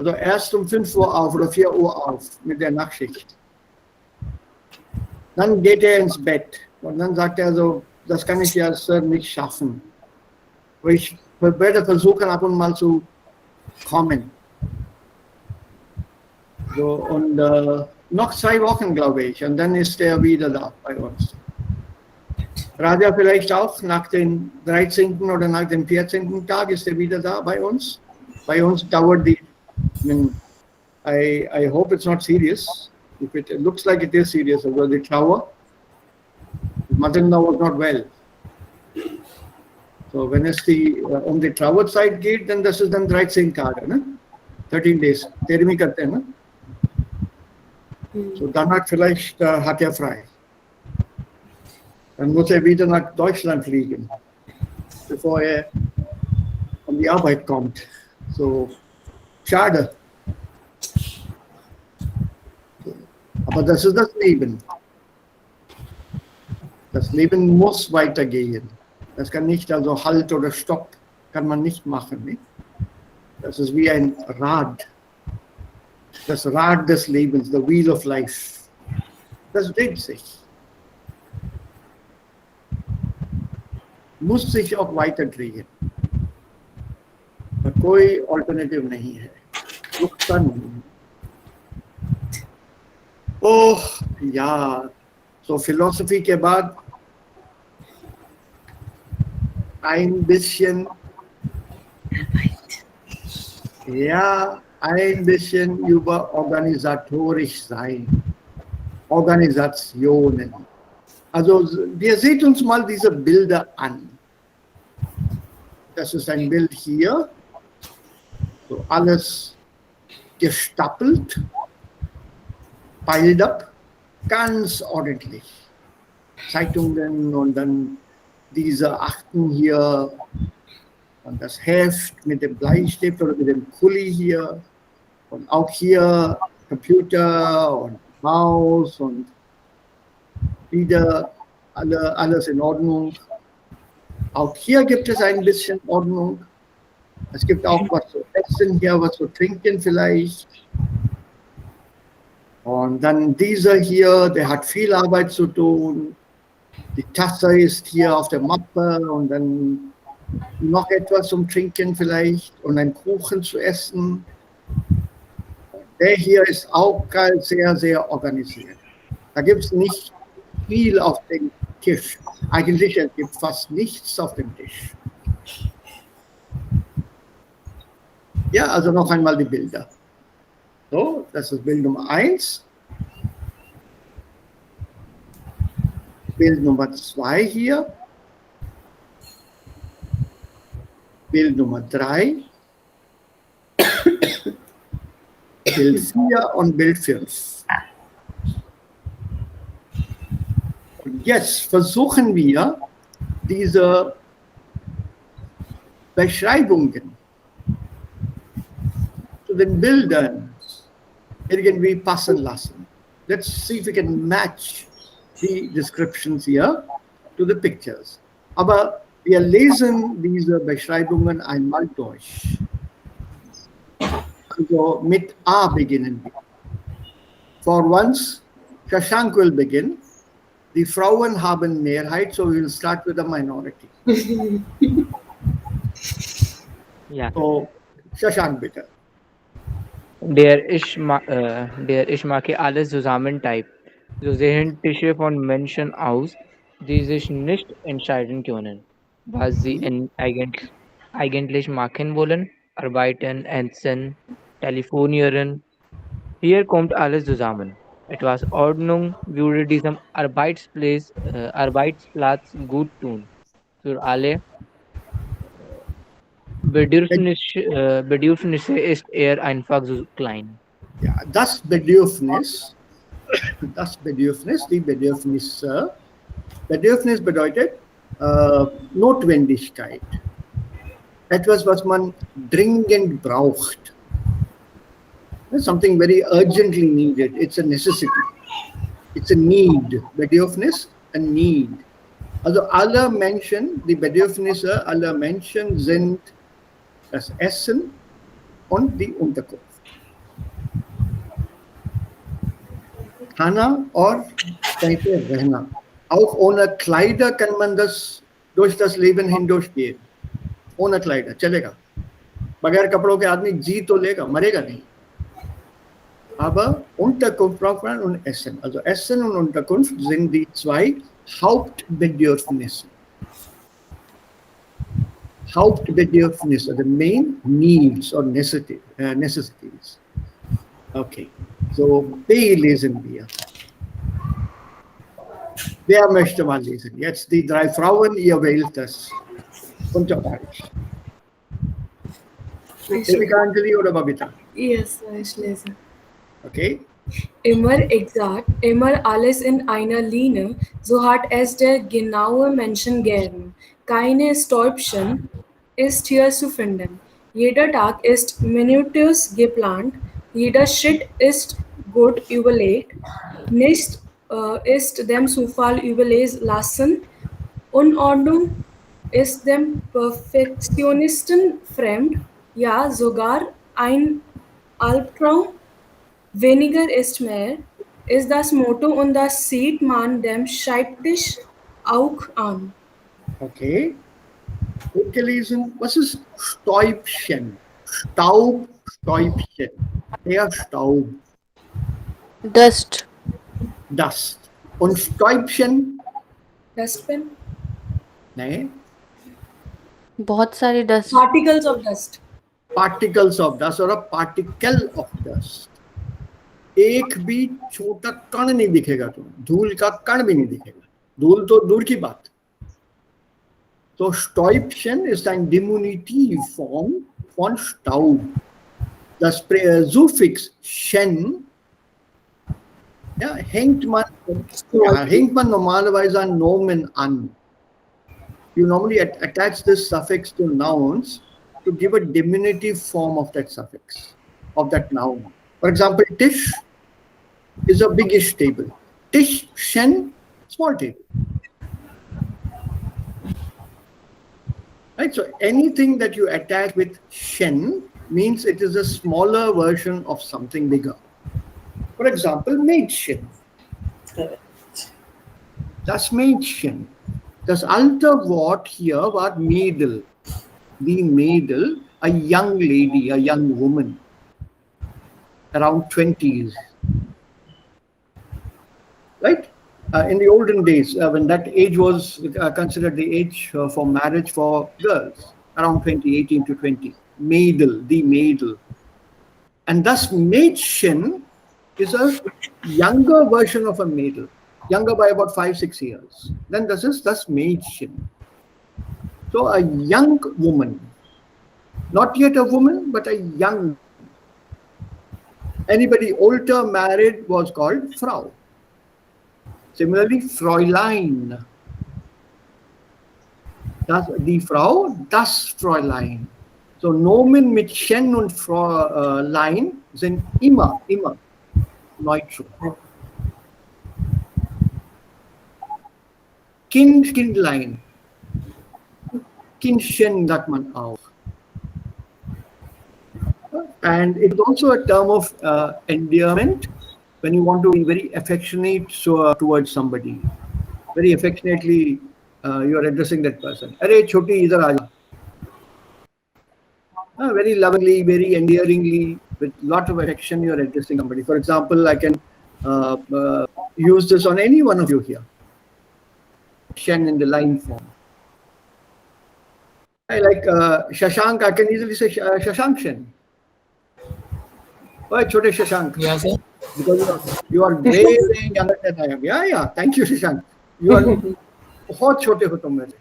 Also erst um 5 Uhr auf oder 4 Uhr auf mit der Nachtschicht. Dann geht er ins Bett und dann sagt er so, das kann ich ja Sir nicht schaffen. Ich werde versuchen, ab und mal zu kommen. So, und noch 2 Wochen, glaube ich, und dann ist er wieder da bei uns. Raja vielleicht auch nach dem 13. oder nach dem 14. Tag ist er wieder da bei uns. Bei uns dauert die, I hope it's not serious. If it looks like it is serious, also the Trauer, mother-in-law was not well. So wenn es um die Trauerzeit geht, dann das ist dann 13 Tage, ne? 13 days. Termi करते हैं, ne? So danach vielleicht hat er frei. Dann muss er wieder nach Deutschland fliegen, bevor er an die Arbeit kommt. So schade. Aber das ist das Leben. Das Leben muss weitergehen. Das kann nicht, also Halt oder Stopp kann man nicht machen. Nicht? Das ist wie ein Rad. Das Rad des Lebens, the wheel of life. Das dreht sich. Muss sich auch weiter drehen. कोई alternative नहीं है. रुकता नहीं. Oh, ja. So Philosophie के बाद ein bisschen, ja, ein bisschen über organisatorisch sein. Organisationen. Also wir sehen uns mal diese Bilder an. Das ist ein Bild hier. So alles gestapelt, piled up, ganz ordentlich. Zeitungen und dann diese Akten hier und das Heft mit dem Bleistift oder mit dem Kuli hier und auch hier Computer und Maus und wieder alles in Ordnung. Auch hier gibt es ein bisschen Ordnung. Es gibt auch was zu essen hier, was zu trinken vielleicht. Und dann dieser hier, der hat viel Arbeit zu tun. Die Tasse ist hier auf der Mappe und dann noch etwas zum Trinken vielleicht und ein Kuchen zu essen. Der hier ist auch sehr, sehr organisiert. Da gibt es nicht viel auf dem Tisch. Eigentlich es gibt fast nichts auf dem Tisch. Ja, also noch einmal die Bilder. So, das ist Bild Nummer 1. Bild Nummer 2 hier. Bild Nummer 3. Bild 4 und Bild 5. Und jetzt versuchen wir, diese Beschreibungen zu den Bildern irgendwie passen lassen. Let's see if we can match the descriptions here to the pictures. Aber wir lesen diese Beschreibungen einmal durch. Also mit A beginnen wir. For once, Shashank will begin. Die Frauen haben Mehrheit, so we will start with the minority. Ja. So, Shashank bitte. Der ich mag alles zusammen-Type. So sehen Tische von Menschen aus, die sich nicht entscheiden können, was sie eigentlich machen wollen, arbeiten, essen, telefonieren. Hier kommt alles zusammen. Etwas Ordnung würde diesem Arbeitsplatz gut tun. Für alle Bedürfnisse ist er einfach so klein. Ja, das Bedürfnis, die Bedürfnisse, Bedürfnis bedeutet Notwendigkeit. Etwas, was man dringend braucht. Something very urgently needed. It's a necessity. It's a need. Bedürfnis, a need. Also alle Menschen, die Bedürfnisse aller Menschen sind das Essen und die Unterkunft. खाना और कहीं पे रहना. Auch ohne Kleider kann man das durch das Leben hindurchgehen. Ohne Kleider, चलेगा. बगैर कपड़ों के आदमी जी तो लेगा, मरेगा नहीं. Aber Unterkunft braucht man und Essen. Also Essen und Unterkunft sind die zwei Hauptbedürfnisse. Hauptbedürfnisse, the main needs or necessities. Okay, so B lesen wir. Wer möchte mal lesen? Jetzt die drei Frauen, ihr wählt das. Unter euch. Erika, Anjali oder Babita? Yes, ich lese. Okay. Immer alles in einer Linie, so hat es der genaue Menschen gern. Keine Stäubchen ist hier zu finden. Jeder Tag ist minutiös geplant, jeder Schritt ist gut überlegt, nichts ist dem Zufall überlassen, Unordnung ist dem Perfektionisten fremd, ja sogar ein Albtraum. Weniger ist mehr, ist das Motto und das sieht man dem Schreibtisch auch an. Okay. Gut gelesen. Was ist Stäubchen? Stäubchen. Der Staub. Dust. Dust. Und Stäubchen? Dustbin? Nee. बहुत सारी dust. Particles of dust. Particles of dust or a particle of dust. एक भी छोटा कण नहीं दिखेगा तुम्हें, धूल का कण भी नहीं दिखेगा. धूल तो दूर की बात. So Stäubchen ist ein Diminutivform von Staub. Das Suffix chen, ja, hängt man normalerweise an Nomen an. You normally attach this suffix to nouns to give a diminutive form of that suffix, of that noun. For example, Tisch is a biggish table. Tisch, Shen, small table. Right? So anything that you attach with Shen means it is a smaller version of something bigger. For example, Mädchen. Das Mädchen. Das alte Wort hier war Mädel. Die Mädel, a young lady, a young woman, around 20s. Right? In the olden days, when that age was considered the age for marriage for girls, around 20, 18 to 20. Mädel, die Mädel. And thus Mädchen is a younger version of a Mädel, younger by about 5-6 years. Then this is thus Mädchen. So a young woman, not yet a woman, but a young. Anybody older married was called Frau. Similarly, Fräulein. Die Frau, das Fräulein. So Nomen mit Chen und Fräulein sind immer neutral. Kind, Kindlein. Kindchen sagt man auch. And it's also a term of endearment when you want to be very affectionate towards somebody. Very affectionately, you are addressing that person. Arey choti idhar aa ja. Very lovingly, very endearingly, with lot of affection, you are addressing somebody. For example, I can use this on any one of you here. Shen in the line form. I like Shashank, I can easily say Shashank Shen. Why Chote Shashank? Yes, sir. Because you are way younger than I am. Yeah. Thank you, Shashank. You are बहुत छोटे हो तुम मेरे.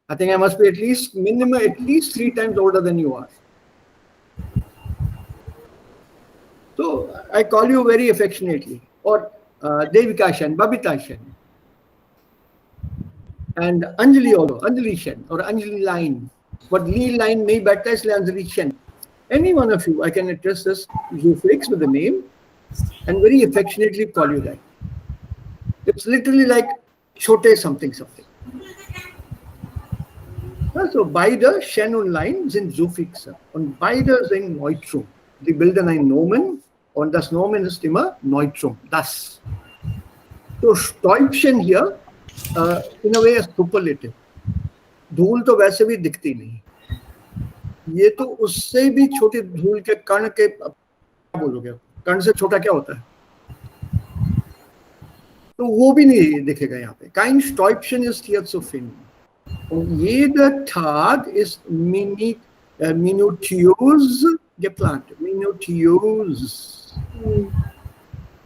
I think I must be at least 3 times older than you are. So I call you very affectionately. Or Devika Shen, Babita Shen. And Anjali also, Anjali Shen or Anjali Line. But Lee Line may better is Anjali Shen. Any one of you, I can address this suffix with the name and very affectionately call you that. It's literally like Chote something. So beide Shen und Line sind Suffixe und beide sind Neutrum. Die bilden ein Nomen und das Nomen ist immer Neutrum, das. So Stäubchen hier in a way is superlative. धूल तो वैसे भी दिखती नहीं, ये तो उससे भी छोटी धूल के कण के, क्या बोलोगे, कण से छोटा क्या होता है, तो वो भी नहीं दिखेगा यहाँ पे. Kein Stäubchen ist hier zu finden. Und jeder Tag ist minutiös geplant. Minutiös.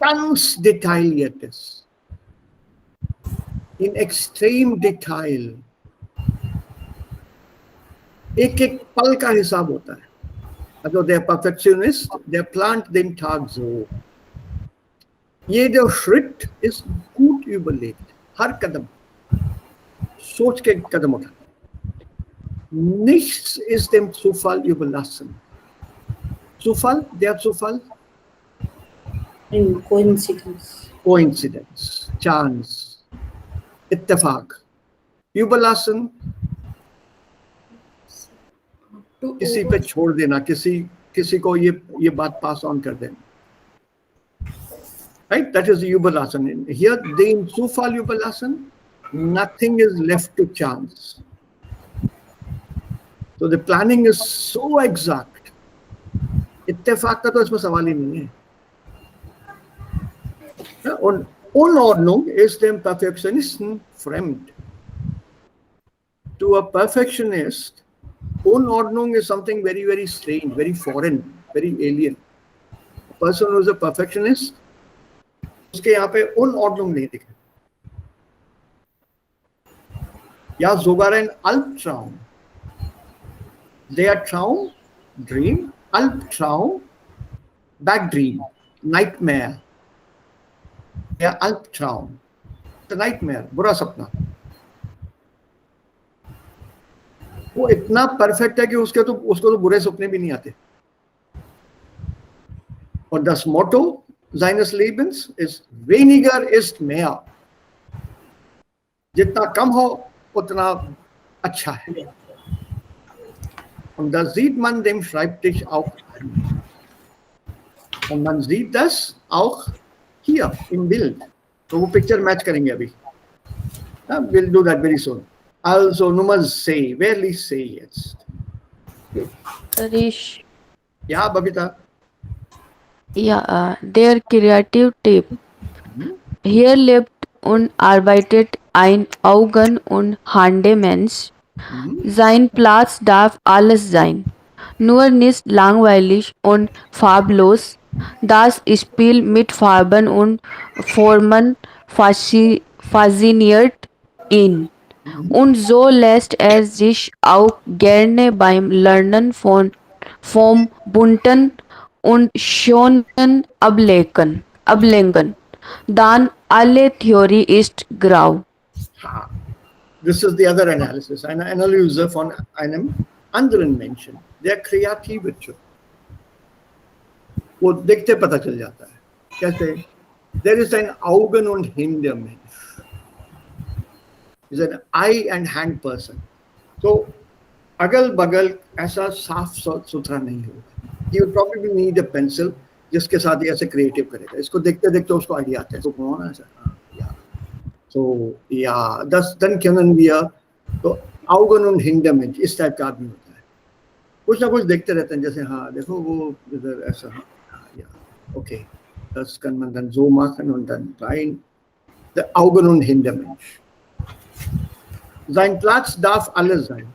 Ganz detailliertes. In extrem Detail. एक एक पल का हिसाब होता है. Also der Perfektionist, der plant den Tag so. Jeder Schritt ist gut überlegt. हर कदम सोच के कदम उठाना. Nichts ist dem Zufall überlassen. Zufall, der Zufall? Coincidence. Coincidence, Chance, इत्तेफाक. Überlassen, किसी पे छोड़ देना, किसी को ये बात पास ऑन कर देना. Right? That is Überlassen. Here, dem Zufall überlassen, nothing is left to chance. So the planning is so exact. इत्तेफाक का तो इसमें सवाल ही नहीं है. Und Unordnung ist dem Perfektionisten fremd. To a perfectionist, Unordnung is something very, very strange, very foreign, very alien. A person who is a perfectionist, उसके यहाँ पे Unordnung नहीं दिखे. Ja, sogar ein Albtraum. Der Traum, Dream, Albtraum, bad dream, nightmare. Der Albtraum, the nightmare, बुरा सपना. वो इतना perfect है कि उसको तो बुरे सपने भी नहीं आते. और das Motto seines Lebens ist weniger ist mehr. जितना कम हो उतना अच्छा है. Und das sieht man dem Schreibtisch auch an. Und man sieht das auch hier im Bild. तो वो पिक्चर मैच करेंगे अभी. We'll do that very soon. Also Nummer C. Wer liest C jetzt? Rish. Ja, Babita. Ja, der Kreativtyp. Hier lebt und arbeitet ein Augen- und Handemensch. Sein Platz darf alles sein, nur nicht langweilig und farblos. Das Spiel mit Farben und Formen fasziniert ihn. Und so lässt er sich auch gerne beim Lernen vom Bunten und Schönen ablenken. Dann alle Theorie ist grau. This is the other analysis. Eine Analyse von einem anderen Menschen, der kreative Typ. वो देखते पता चल जाता है. कैसे? There is an Augen- und Hände-Mensch. Is an eye and hand person. So अगल बगल ऐसा साफ सुथरा नहीं होगा. He would probably need a pencil जिसके साथ ये ऐसे क्रिएटिव करेगा. इसको देखते देखते उसको आइडिया आता है. तो कौन है ऐसा? So ja, dann können wir तो Augen- und Hände-Mensch इस टाइप का आदमी होता है. कुछ ना कुछ देखते रहते हैं. जैसे हाँ देखो वो इधर ऐसा. Ja, okay, das kann man dann so machen und dann rein. Der Augen- und Hände-Mensch. Sein Platz darf alles sein.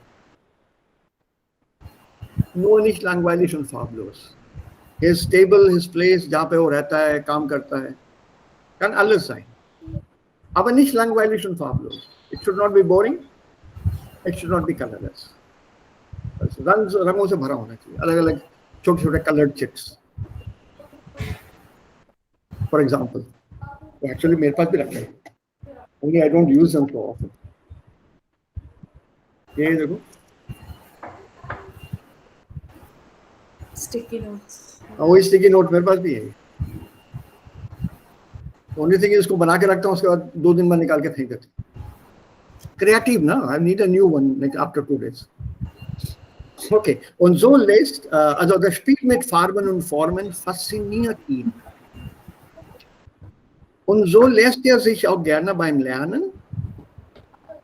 Nur nicht langweilig und farblos. His table, his place, जहाँ पे वो रहता है, काम करता है, kann alles sein. Aber nicht langweilig und farblos. It should not be boring. It should not be colorless. रंगों से भरा होना चाहिए. अलग-अलग छोटे-छोटे colored chits. For example, actually मेरे पास भी रखा है. Only I don't use them so often. ये देखो. Sticky notes. वही sticky note मेरे पास भी है. Only thing is इसको बना के रखता हूँ, उसके बाद 2 दिन बाद निकाल के फेंक देता हूँ. Creative ना? I need a new one like after 2 days. Okay, und so lässt, also das Spiel mit Farben und Formen fasziniert ihn. Und so lässt er sich auch gerne beim Lernen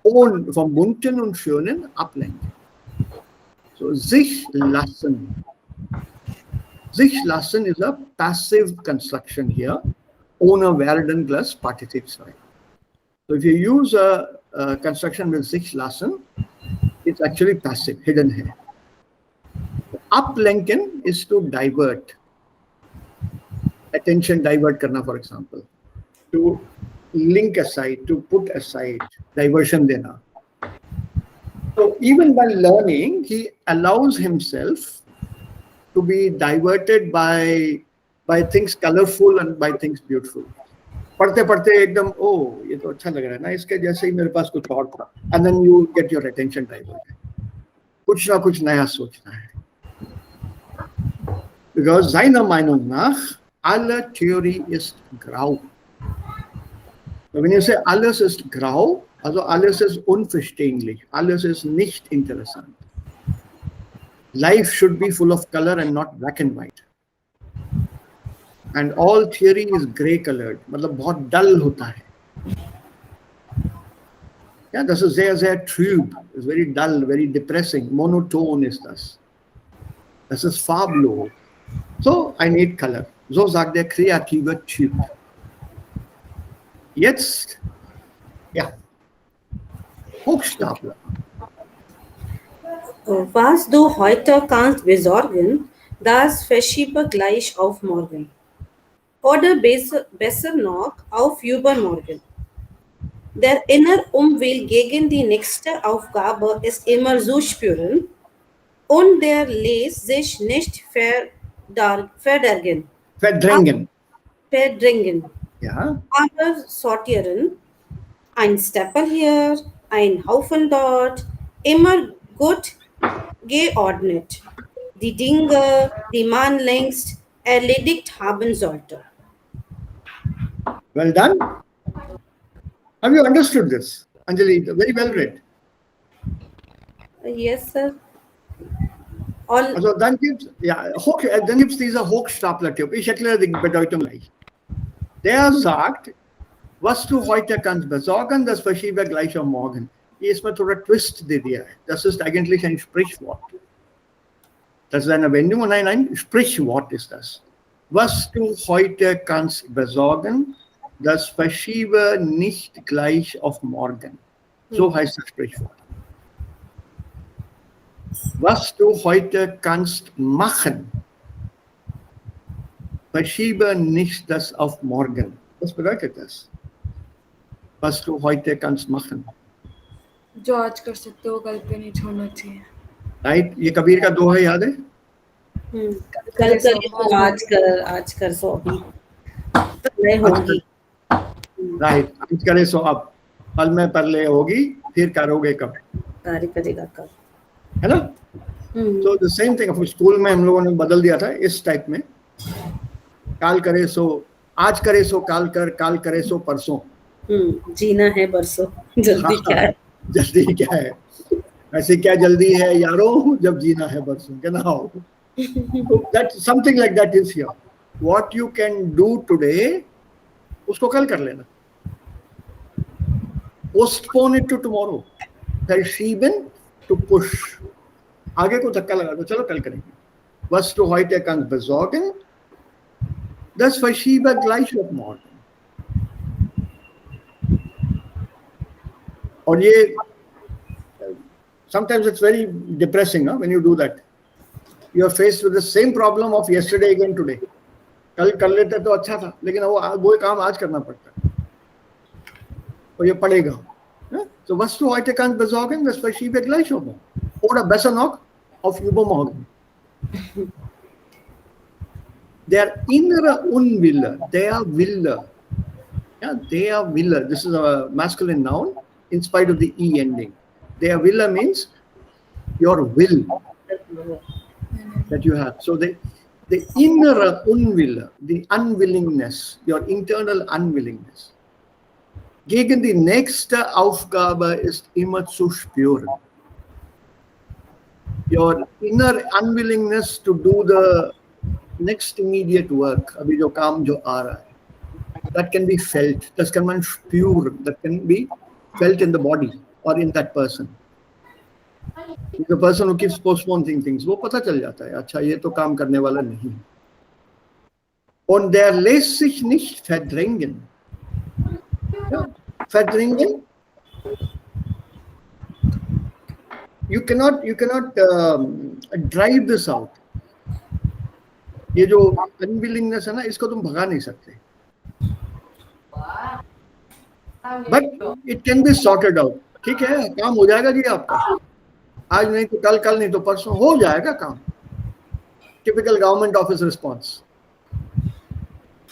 und vom Bunten und Schönen ablenken. So, sich lassen. Sich lassen is a passive construction here, ohne werden plus participle sign. So if you use a construction with sich lassen, it's actually passive, hidden here. Ablenken is to divert. Attention divert karna, for example. To link aside, to put aside, diversion dena. So even while learning, he allows himself to be diverted by things colorful and by things beautiful. पढ़ते पढ़ते एकदम ओ ये तो अच्छा लग रहा है ना, इसके जैसे ही मेरे पास कुछ और था, and then you get your attention diverted. कुछ ना कुछ नया सोचना है. Because seiner Meinung nach alle Theorie ist grau. So when you say alles ist grau, also alles ist unverständlich, alles ist nicht interessant. Life should be full of color and not black and white. And all theory is grey colored, मतलब बहुत dull होता है. Yeah, das ist sehr, sehr trüb. It's very dull, very depressing. Monotone ist das. Das ist farblos. So, I need color. So sagt der kreative Typ. Jetzt, ja, Hochstapler. Was du heute kannst besorgen, das verschiebe gleich auf morgen. Oder besser noch auf übermorgen. Der innere Umwille gegen die nächste Aufgabe ist immer zu spüren und der lässt sich nicht verdrängen. Ja. Aber sortieren, ein Stapel hier, ein Haufen dort, immer gut geordnet. Die Dinge, die man längst erledigt haben sollte. Well done. Have you understood this, Anjali? Very well read. Yes, sir. All Also dann gibt es dieser Hochstapler-Typ. Ich erkläre die Bedeutung gleich. Der sagt, was du heute kannst besorgen, das verschiebe gleich am Morgen. Hier ist mal so ein Twist दे दिया है. Das ist eigentlich ein Sprichwort. Das ist eine Wendung und ein Sprichwort ist das. Was du heute kannst besorgen, das verschiebe nicht gleich auf morgen. So heißt das Sprichwort. Was du heute kannst machen, verschiebe nicht das auf morgen. Was bedeutet das? Was du heute kannst machen. जो आज कर सकते हो कल पे नहीं छोड़ना चाहिए. राइट, ये कबीर का दोहा याद है? कल कर आज कर सो अभी नहीं होगी. राइट, आज करे सो अब, कल में पहले होगी, फिर करोगे कब? कार्य करेगा कब, है ना? तो the same thing of school में हम लोगों ने बदल दिया था इस टाइप में. काल करे सो आज करे सो काल कर, काल करे सो परसों. जीना है बरसों, जल्दी क्या है? जल्दी क्या है? ऐसे क्या जल्दी है यारों, जब जीना है बरसों. क्या ना हो? That something like that is here. What you can do today, उसको कल कर लेना. Postpone it to tomorrow. Verschieben to push. आगे को धक्का लगा दो, चलो कल करेंगे. Was du heute kannst besorgen, das verschiebe gleich auf morgen. और ये sometimes it's very depressing when you do that. You are faced with the same problem of yesterday again today. कल कर लेते तो अच्छा था, लेकिन वो काम आज करना पड़ता है और ये पड़ेगा. So was du heute kannst besorgen, das verschiebe gleich auf morgen. Oder besser noch, auf übermorgen. Der innere Unwille, der Wille, der Wille, this is a masculine noun in spite of the E ending. Der Wille means your will that you have. So the innere Unwille, the unwillingness, your internal unwillingness, gegen die nächste Aufgabe ist immer zu spüren. your inner unwillingness to do the next immediate work, अभी जो काम जो आ रहा है, that can be felt, das kann man spüren, that can be felt in the body or in that person. The person who keeps postponing things, वो पता चल जाता है, अच्छा ये तो काम करने वाला नहीं है. Und der lässt sich nicht verdrängen. Ja, verdrängen. You cannot drive this out. ये जो unwillingness है ना, इसको तुम भगा नहीं सकते. But it can be sorted out. ठीक है, काम हो जाएगा जी आपका. आज नहीं तो कल, कल नहीं तो परसों हो जाएगा काम. Typical government office response.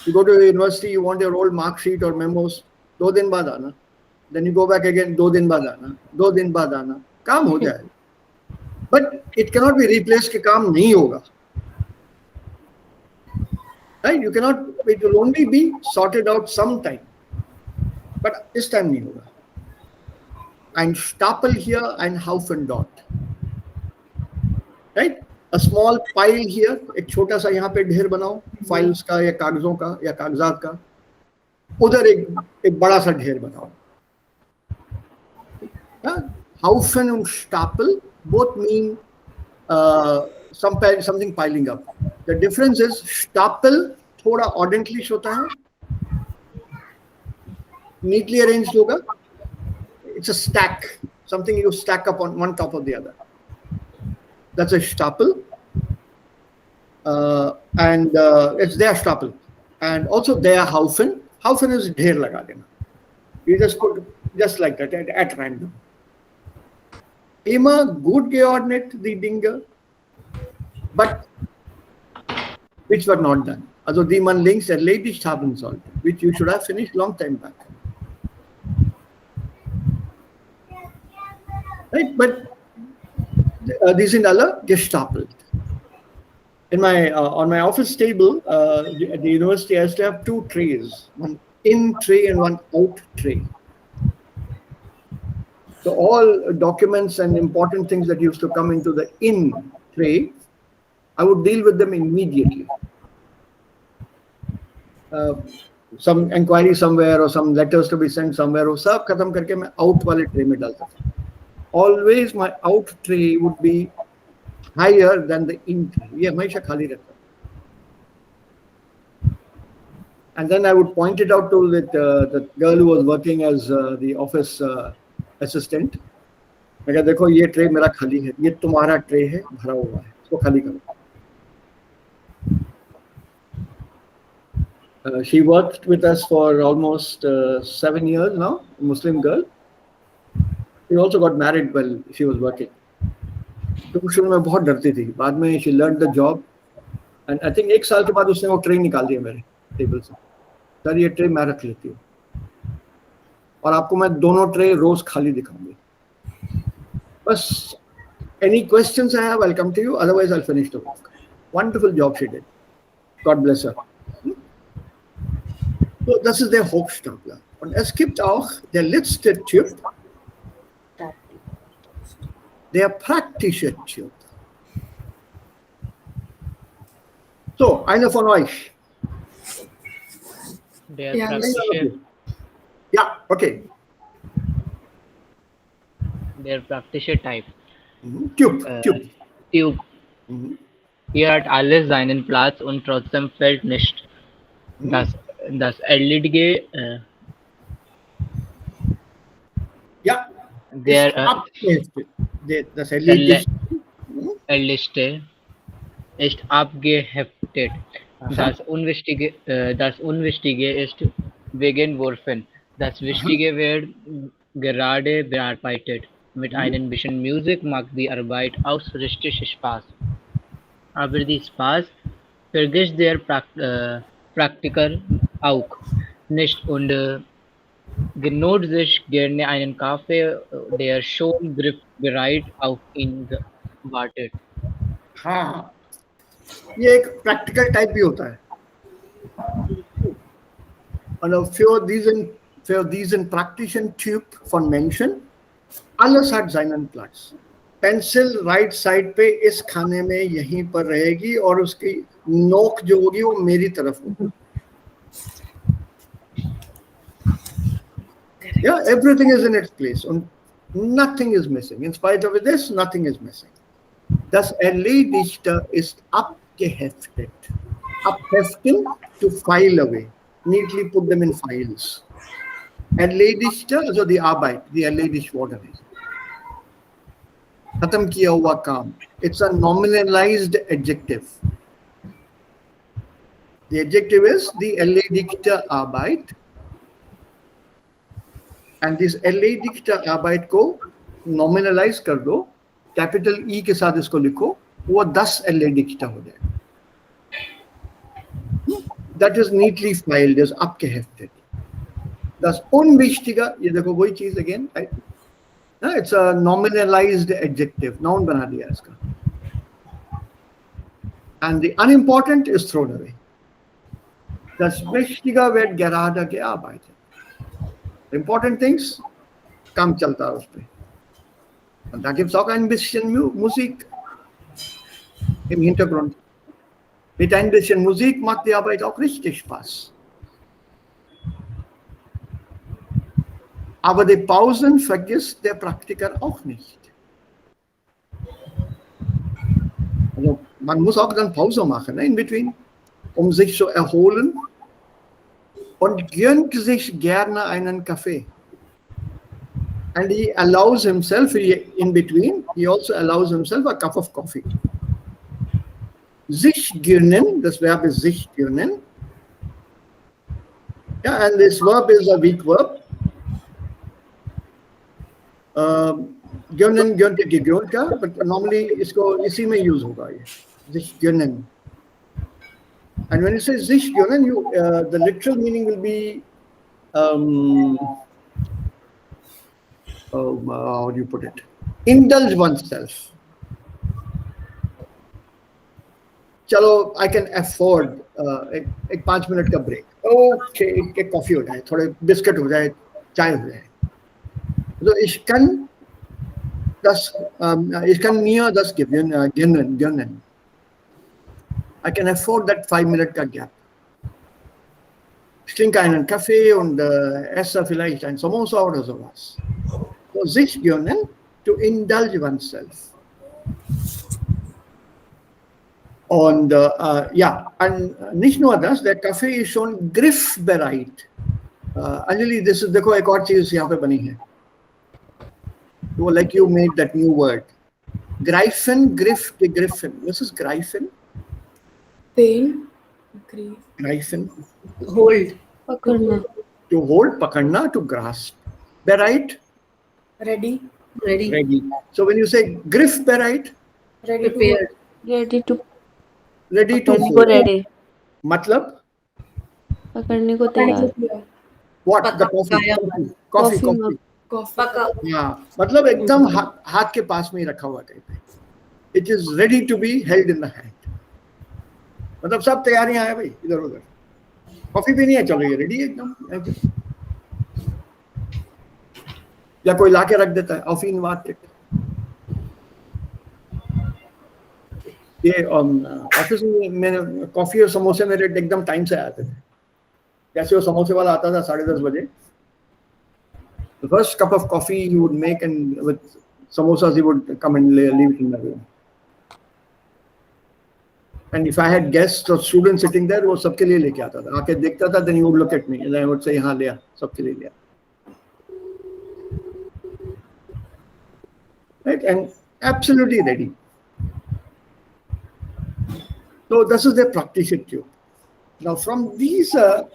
You go to the university, you want your old mark sheet or memos, 2 दिन बाद आना. Then you go back again, 2 दिन बाद आना, 2 दिन बाद आना. काम हो जाएगा. But it cannot be replaced कि काम नहीं होगा. Right? You cannot, it will only be sorted out sometime. But this time नहीं होगा. Ein Stapel here, ein Haufen dort. Right? A small pile here, एक छोटा सा यहाँ पे ढेर बनाओ, फाइल्स का या कागजों का या कागजात का. उधर एक बड़ा सा ढेर बनाओ. Haufen und Stapel both mean something piling up. The difference is Stapel थोड़ा ordently होता है, neatly arranged होगा. It's a stack, something you stack up on one top of the other. That's a Stapel, and it's their Stapel, and also their Haufen. Haufen is ढेर लगा देना. You just put just like that at random. Immer gut geordnet die Dinge, but which were not done. Also die man links erledigt haben sollte, which you should have finished long time back. Right, but die sind alle gestapelt. In my on my office table at the university, I used to have 2 trays, one in tray and one out tray. So all documents and important things that used to come into the in tray, I would deal with them immediately. Some inquiry somewhere or some letters to be sent somewhere, वो सब खत्म करके मैं out वाले tray में डालता था. Always my out tray would be higher than the in tray. ये हमेशा खाली रहता. And then I would point it out to the girl who was working as the office assistant. मैं कहा देखो ये ट्रे मेरा खाली है, ये तुम्हारा ट्रे है, भरा हुआ है, इसको खाली करो. She worked with us for almost 7 years now, a Muslim girl. She also got married while she was working. तो शुरू में बहुत डरती थी, बाद में she learned the job, and I think 1 साल के बाद उसने वो ट्रे निकाल दिया मेरे टेबल से. सर ये ट्रे मैं रख लेती हूँ और आपको मैं दोनों ट्रे रोज खाली दिखाऊंगी. बस any questions I have, I'll come to you. Otherwise, I'll finish the work. Wonderful job she did. God bless her. So das ist der Hochstapler. Und es gibt auch der letzte Typ, der praktische Typ. So, einer von euch. Der Ja, praktische, Ja, okay. der praktische Typ. Typ, Äh, Typ. Tube. Mhm. Hier hat alles seinen Platz und trotzdem fällt nicht. Das Erledige, Ja, der ist abgeheftet. Das erledigt. Erlichte ist abgeheftet. Das Unwichtige ist weggeworfen. Das Wichtige wird gerade bearbeitet. Mit einem bisschen Musik macht die Arbeit auch richtig Spaß. Aber die Spaß vergisst der Praktiker auch nicht und genoot sich gerne einen Kaffee, der schon griffbereit auf ihn wartet. हाँ, ये एक practical type भी होता है. Und für diesen praktischen Typ von Menschen, alles hat seinen Platz. Pencil right side पे इस खाने में यहीं पर रहेगी और उसकी नोक जो होगी वो मेरी तरफ होगी. Yeah, everything is in its place and nothing is missing. In spite of this, nothing is missing. Das Erledigte ist abgeheftet. Abheften, to file away. Neatly put them in files. Erledigte, also the Arbeit, the erledigt worden ist. Khatam kiya hua kaam. It's a nominalized adjective. The adjective is the erledigte Arbeit. And this erledigte Arbeit को nominalize कर दो, capital E के साथ इसको लिखो, वो 10 erledigte हो जाएगा. That is neatly filed, is abgeheftet. Das Unwichtige, ये देखो वही चीज again, right? It's a nominalized adjective, noun बना दिया इसका. And the unimportant is thrown away. Das Wichtige wird gerade gearbeitet. Important things, काम चलता है उस पे. Und da gibt es auch ein bisschen Musik im Hintergrund. Mit ein bisschen Musik macht die Arbeit auch richtig Spaß. Aber die Pausen vergisst der Praktiker auch nicht. Also man muss auch dann Pause machen, in between, um sich zu erholen. Und gönnt sich gerne einen Kaffee. And he allows himself, in between, he also allows himself a cup of coffee. Sich gönnen, das Verb ist sich gönnen. Yeah, and this verb is a weak verb. Gönnen, gönnte, gegönnt का, but normally इसको इसी में use होगा ये. Sich gönnen. And when you say sich gönnen, the literal meaning will be, how do you put it? Indulge oneself. चलो, I can afford एक 5 minute का break. Okay, एक कॉफी हो जाए, थोड़े बिस्किट हो जाए, चाय हो जाए. So ich kann mir das gönnen. I can afford that 5-minute gap. Ich trinke einen Kaffee und esse vielleicht ein Samosa oder sowas. So, sich gönnen, to indulge oneself. Und ja, und nicht nur das, der Kaffee ist schon griffbereit. Anjali, this is, देखो एक और चीज यहाँ पे बनी है. So, like you made that new word. Greifen, griff, gegriffen. This is greifen. Pain, grief, Greifen. Hold. पकड़ना. To hold, pakadna, to grasp. Bereit, ready, Ready. ready. So when you say griffbereit, ready Prepared. Ready to ready to पकड़ने को hold. ready. Matlab, पकड़ने को to तैयार. what? The Paka- coffee. kaya Coffee. Coffee Coffee. coffee, Paka. हाँ, मतलब एकदम हाथ के पास में ही रखा हुआ टाइप है. It is ready to be held in the hand. मतलब सब तैयारियां हैं भाई इधर उधर. कॉफी भी नहीं है, चलो ये रेडी है एकदम. या कोई लाके रख देता है ऑफी इन मार्केट. ये ऑफिस में मैंने कॉफी और समोसे मेरे एकदम टाइम से आते थे. जैसे वो समोसे वाला आता था 10:30 बजे. The first cup of coffee he would make, and with samosas he would come and leave it in the room. And if I had guests or students sitting there, वो सबके लिए लेके आता था. आके देखता था, then he would look at me and I would say, हाँ लिया, सबके लिए लिया. Right, and absolutely ready. So this is the praktische Typ. Now from dieser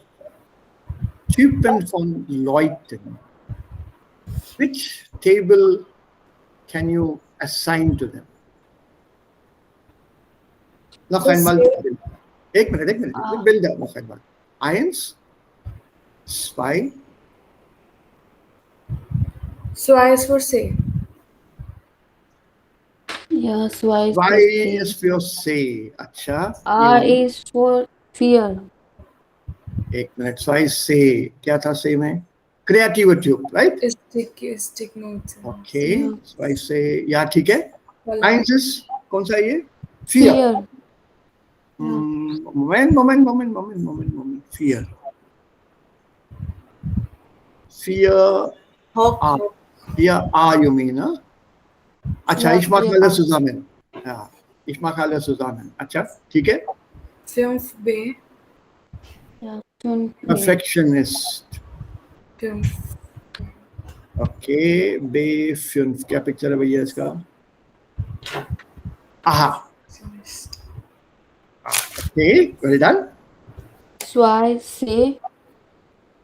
Typen von Leuten, which table can you assign to them? Noch einmal. एक minute. Bilder noch einmal. 1, 2. So I is for say. Yeah, so I is Y for say. is for say. अच्छा. R is for fear. एक minute. So I say. क्या था say में? Creativity, right? Stick notes. Okay, Yeah. so I say, yeah, ठीक है. Well, Science is कौन सा ये? Fear. Fear. Moment. Fear. Fear. Hawk. Fear. You mean, huh? अच्छा, Yeah, ich mag fear alle are. zusammen. Ja, ich mag alle zusammen. अच्छा, ठीक है? Fünf B. Yeah. Fünf B. Perfectionist. Fünf. Okay, B5. क्या picture है भैया इसका? Aha. Okay, well done. Zwei C.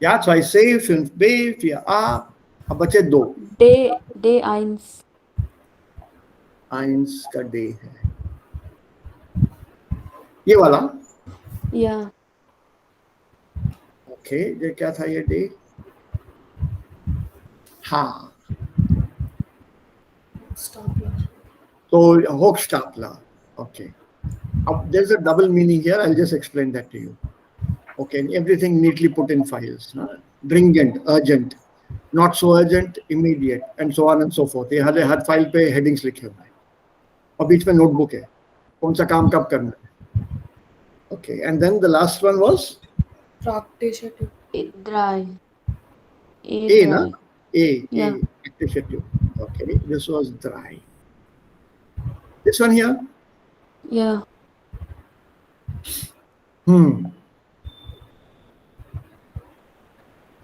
Ja, 2C, 5B, 4A. अब बचे 2. D1. 1 का D है. ये वाला. Yeah. ओके, ये क्या था ये D? हाँ. Stapler. So Hochstapler. Okay. There's a double meaning here. I'll just explain that to you. Okay, and everything neatly put in files. Huh? Dringent, urgent, not so urgent, immediate, and so on and so forth. ये हर file पे headings लिखे हुए हैं. और बीच में notebook है. कौन सा काम कब करना है. Okay, and then the last one was Praktische. Drei. A, na? Yeah. Initiative. Okay, this was dry. This one here. Yeah.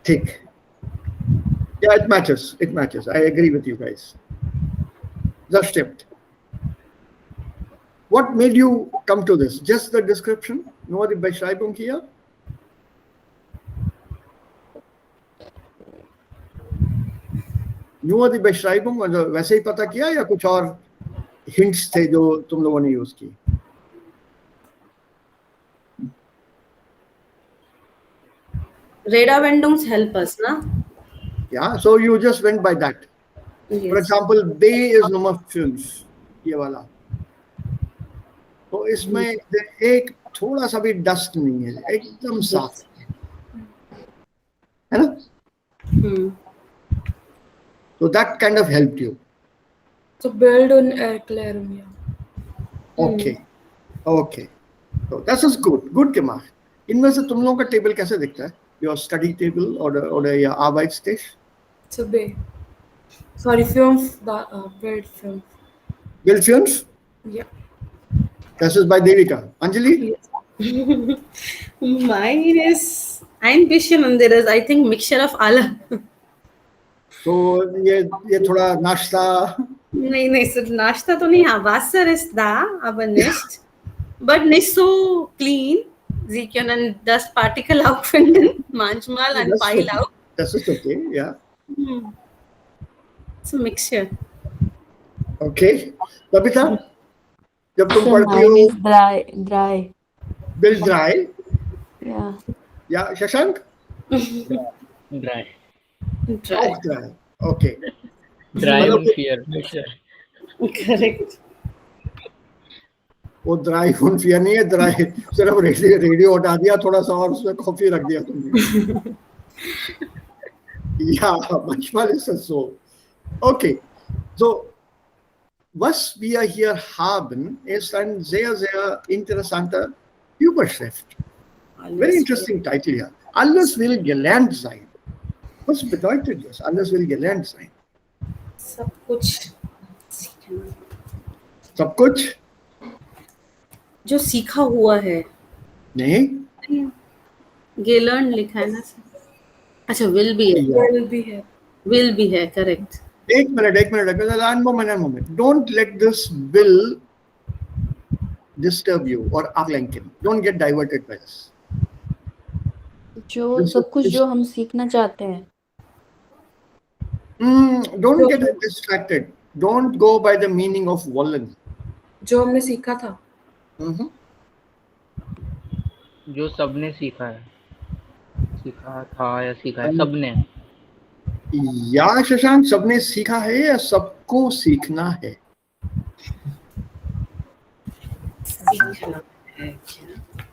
Thick. Yeah, it matches. It matches. I agree with you guys. Just stimmt. What made you come to this? Just the description? Nur die Beschreibung hier? Nur die Beschreibung, also वैसे ही पता किया या कुछ और hints थे जो तुम लोगों ने यूज की? Redewendungs help us, na? Yeah, so you just went by that. Yes. For example, B is number 5, ये वाला. तो इसमें एक थोड़ा सा भी डस्ट नहीं है, एकदम साफ है ना? So that kind of helped you. So build on Erklärung, yeah. Okay. So that is good. Good gemacht. इनमें से तुम लोगों का टेबल कैसे दिखता है? Your study table oder your Arbeitstisch? So B. Sorry, fünf. Build fünf. Bill 5? Yeah. Das ist bei Devika. Anjali? Yes. Mine is ein bisschen anderes. I think mixture of alle. तो ये थोड़ा नाश्ता. नहीं so नाश्ता तो नहीं. हाँ, Wasser ist da, aber nicht. But nicht so clean. Sie können das Partikel auch finden, manchmal ein Pile auch. Das ist okay, yeah. It's a mixture. Okay. Babita, जब तुम So पढ़ती mine हो is dry. Bill dry. Yeah. या Shashank? Dry. Auch dry. Okay. Dry on fear. Correct. वो dry phone fear नहीं है, dry सिर्फ radio हटा दिया थोड़ा सा और उसमें कॉफी रख दिया तुमने. Ja, manchmal ist es so. Okay, so was wir hier haben, ist ein sehr, sehr interessanter Überschrift. Very interesting title hier. Alles will gelernt sein. Was bedeutet das? Alles will gelernt sein. सब कुछ सीखना. सब कुछ? जो सीखा हुआ है. नहीं. गेलर्न लिखा है ना. अच्छा, will be है. Will be है, correct. एक minute. One moment. Don't let this will disturb you or outlinking. Don't get diverted by this. जो सब कुछ जो हम सीखना चाहते हैं. Don't get distracted. Don't go by the meaning of wollen. जो हमने सीखा था. जो सबने सीखा है, सीखा था या सीखा है सबने. या शशांक, सबने सीखा है या सबको सीखना है?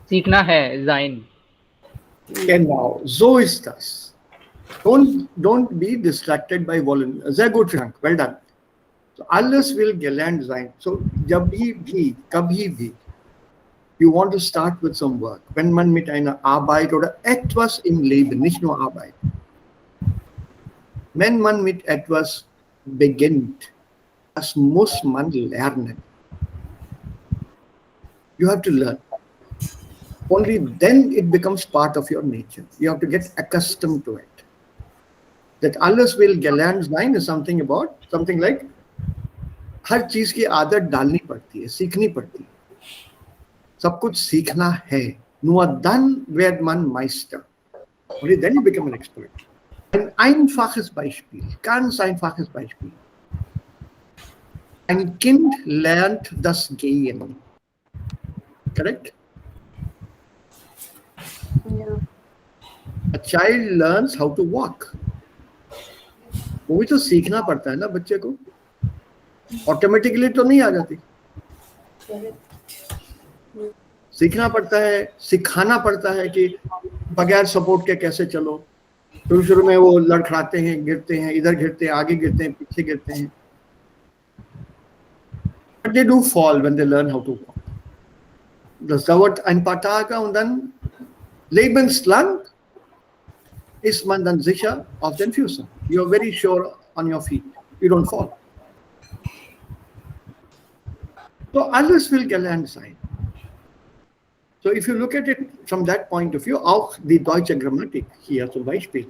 सीखना है, sein. Genau, so ist das. Don't be distracted by volume. Sehr gut, Frank. Well done. So alles will gelernt sein. So kabhi bhi, you want to start with some work. Wenn man mit einer Arbeit oder etwas im Leben, nicht nur Arbeit, wenn man mit etwas beginnt, das muss man lernen. You have to learn. Only then it becomes part of your nature. You have to get accustomed to it. That alles will gelernt sein is something like हर चीज की आदत डालनी पड़ती है, सीखनी पड़ती है. सब कुछ सीखना है. Nur dann wird man Meister. Only then you become an expert. Ein einfaches Beispiel, ganz einfaches Beispiel. Ein Kind lernt das Gehen. Correct? Yeah. A child learns how to walk. वो भी तो सीखना पड़ता है ना बच्चे को. ऑटोमेटिकली तो नहीं आ जाती. सीखना पड़ता है, सिखाना पड़ता है कि बगैर सपोर्ट के कैसे चलो. शुरू में वो लड़खड़ाते हैं, गिरते हैं, इधर गिरते हैं, आगे गिरते हैं, पीछे गिरते हैं. But they do fall when they learn how to walk. Das dauert ein paar Tage und dann lebenslang ist man dann sicher auf den Füßen. You're very sure on your feet. You don't fall. So alles will gelernt sein. So if you look at it from that point of view, auch die deutsche Grammatik hier zum Beispiel,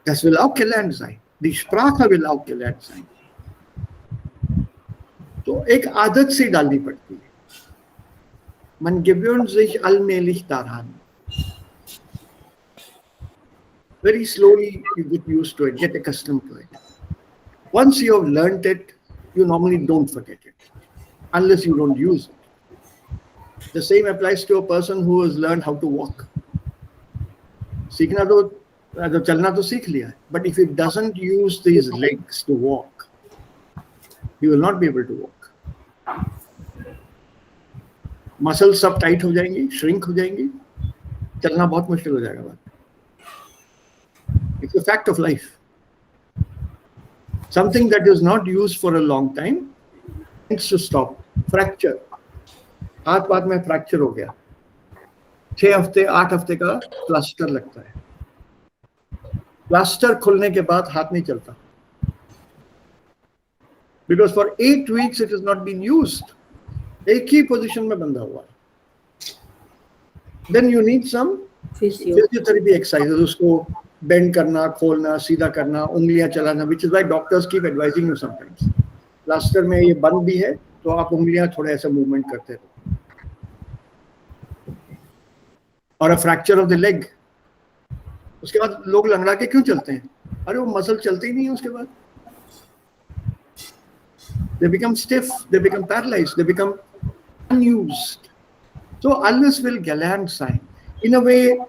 das will auch gelernt sein. Die Sprache will auch gelernt sein. तो एक आदत से डालनी पड़ती है. Man gewöhnt sich allmählich daran. Very slowly you get used to it, get accustomed to it. Once you have learnt it, you normally don't forget it, unless you don't use it. The same applies to a person who has learned how to walk. सीखना तो चलना तो सीख लिया, but if he doesn't use these legs to walk, he will not be able to walk. Muscles सब tight हो जाएंगी, shrink हो जाएंगी, चलना बहुत मुश्किल हो जाएगा. It's a fact of life. Something that is not used for a long time tends to stop. Fracture. हाथ में फ्रैक्चर हो गया, 6 हफ्ते 8 हफ्ते का प्लास्टर लगता है. प्लास्टर खुलने के बाद हाथ नहीं चलता. Because for 8 weeks it has not been used. एक ही पोजीशन में बंधा हुआ है. Then you need some physiotherapy exercises. उसको बेंड करना, खोलना, सीधा करना, उंगलियां चलाना, which is why doctors keep advising you sometimes. Plaster में ये बंद भी है तो आप उंगलियां थोड़ा ऐसा मूवमेंट करते रहो. और फ्रैक्चर ऑफ द लेग, उसके बाद लोग लंगड़ा के क्यों चलते हैं? अरे वो मसल चलते ही नहीं है उसके बाद. They become stiff, they become paralyzed, they become unused. So alles will gelernt sein. In a way,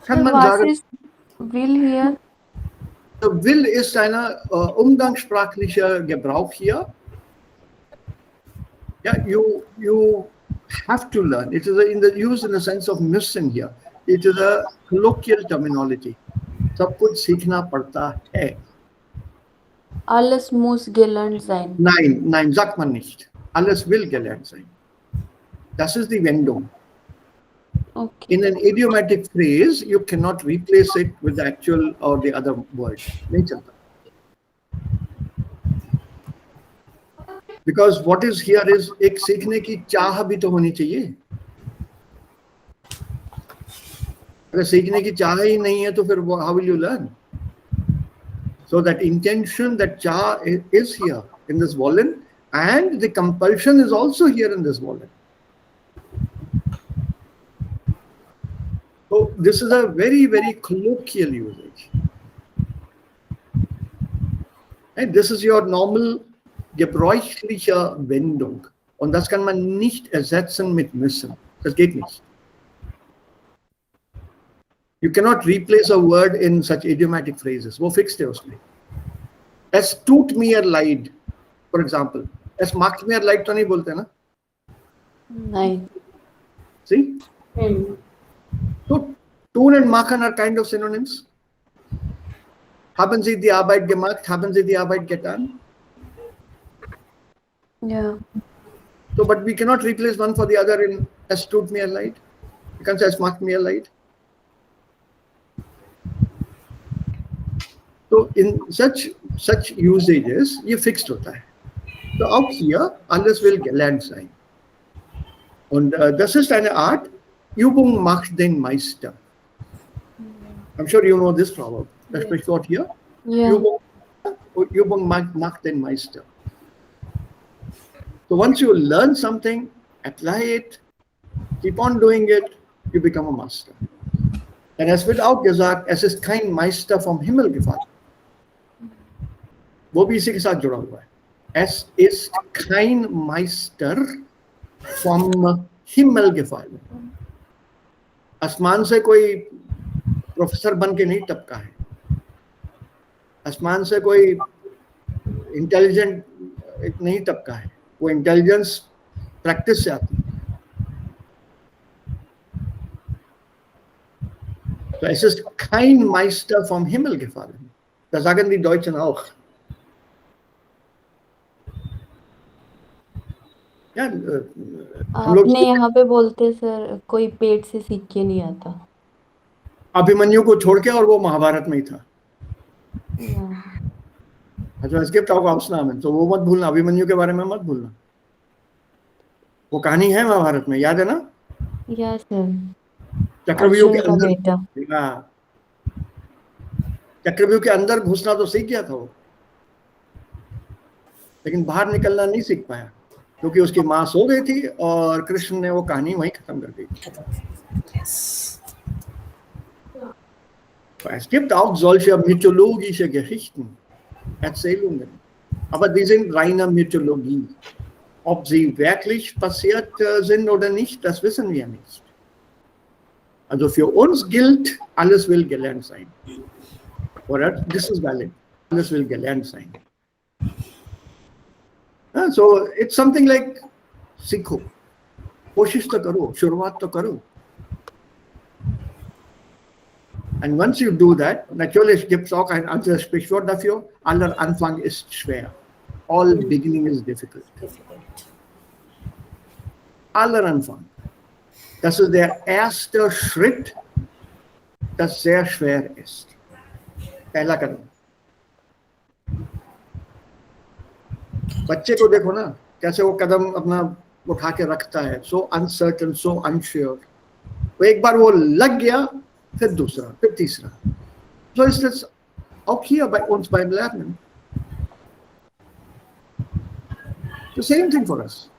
kann man was sagen, is will here? the will ist ein umgangssprachlicher Gebrauch hier. Yeah, you have to learn. It is used in the sense of müssen here. It is a colloquial terminology. सब कुछ सीखना पड़ता है. Alles muss gelernt sein. Nein, sagt man nicht. Alles will gelernt sein. Das ist die Wendung. Okay. In an idiomatic phrase, you cannot replace it with the actual or the other word. नहीं चलता. Because what is here is एक सीखने की चाह भी तो होनी चाहिए. अगर सीखने की चाह ही नहीं है तो फिर how will you learn? So that intention, that cha is here in this volume, and the compulsion is also here in this volume. So this is a very, very colloquial usage. And this is your normal gebräuchliche Wendung. Und das kann man nicht ersetzen mit müssen. Das geht nicht. You cannot replace a word in such idiomatic phrases. वो fixed है उसमें. Es tut mir leid, for example. Es macht mir leid तो नहीं बोलते ना? Nein. See? Tun and machen are kind of synonyms. Haben Sie die Arbeit gemacht? Haben Sie die Arbeit getan? Yeah. So, but we cannot replace one for the other in es tut mir leid. You can't say es macht mir leid. So, in such usages, ये fixed होता है. So, auch hier, alles will gelernt sein. Und das ist eine Art, Übung macht den Meister. I'm sure you know this proverb. Das Sprichwort hier. Yeah. Übung macht den Meister. So once you learn something, apply it, keep on doing it, you become a master. Und es wird auch gesagt, es ist kein Meister vom Himmel gefallen. वो भी इसी के साथ जुड़ा हुआ है. Es ist kein Meister vom Himmel gefallen. आसमान से कोई प्रोफेसर बन के नहीं टपका है. आसमान से कोई इंटेलिजेंट नहीं टपका है. वो इंटेलिजेंस प्रैक्टिस से आती है. So es ist kein Meister vom Himmel gefallen. Das sagen die Deutschen auch. Ja, आपने यहाँ पे बोलते सर कोई पेट से सीख के नहीं आता. अभिमन्यु को छोड़ के, और वो महाभारत में ही था. Yeah. अच्छा, es gibt auch Ausnahmen. तो वो मत भूलना, अभिमन्यु के बारे में मत भूलना. वो कहानी है महाभारत में, याद है ना? Yeah sir. चक्रव्यूह के अर्जुन का अंदर, बेटा. चक्रव्यूह के अंदर घुसना तो सीख गया था वो, लेकिन बाहर निकलना नहीं सीख पाया, क्योंकि उसकी माँ सो गई थी और कृष्ण ने वो कहानी वहीं खत्म कर दी. Es gibt auch solche mythologische Geschichten, Erzählungen, aber die sind reine Mythologie. Ob sie wirklich passiert sind oder nicht, das wissen wir nicht. Also für uns gilt, alles will gelernt sein. Oder? This is valid. Alles will gelernt sein. So it's something like सीखो, कोशिश तो करो, शुरुआत तो करो. And once you do that, natürlich gibt es auch ein anderes Sprichwort dafür, aller Anfang ist schwer. All beginning is difficult. Aller Anfang. Das ist der erste Schritt, das sehr schwer ist. पहला कदम. बच्चे को देखो ना, कैसे वो कदम अपना उठा के रखता है. So uncertain, so unsure. वो एक बार वो लग गया, फिर दूसरा, फिर तीसरा. So ist das auch hier bei uns beim Lernen. The same thing for us.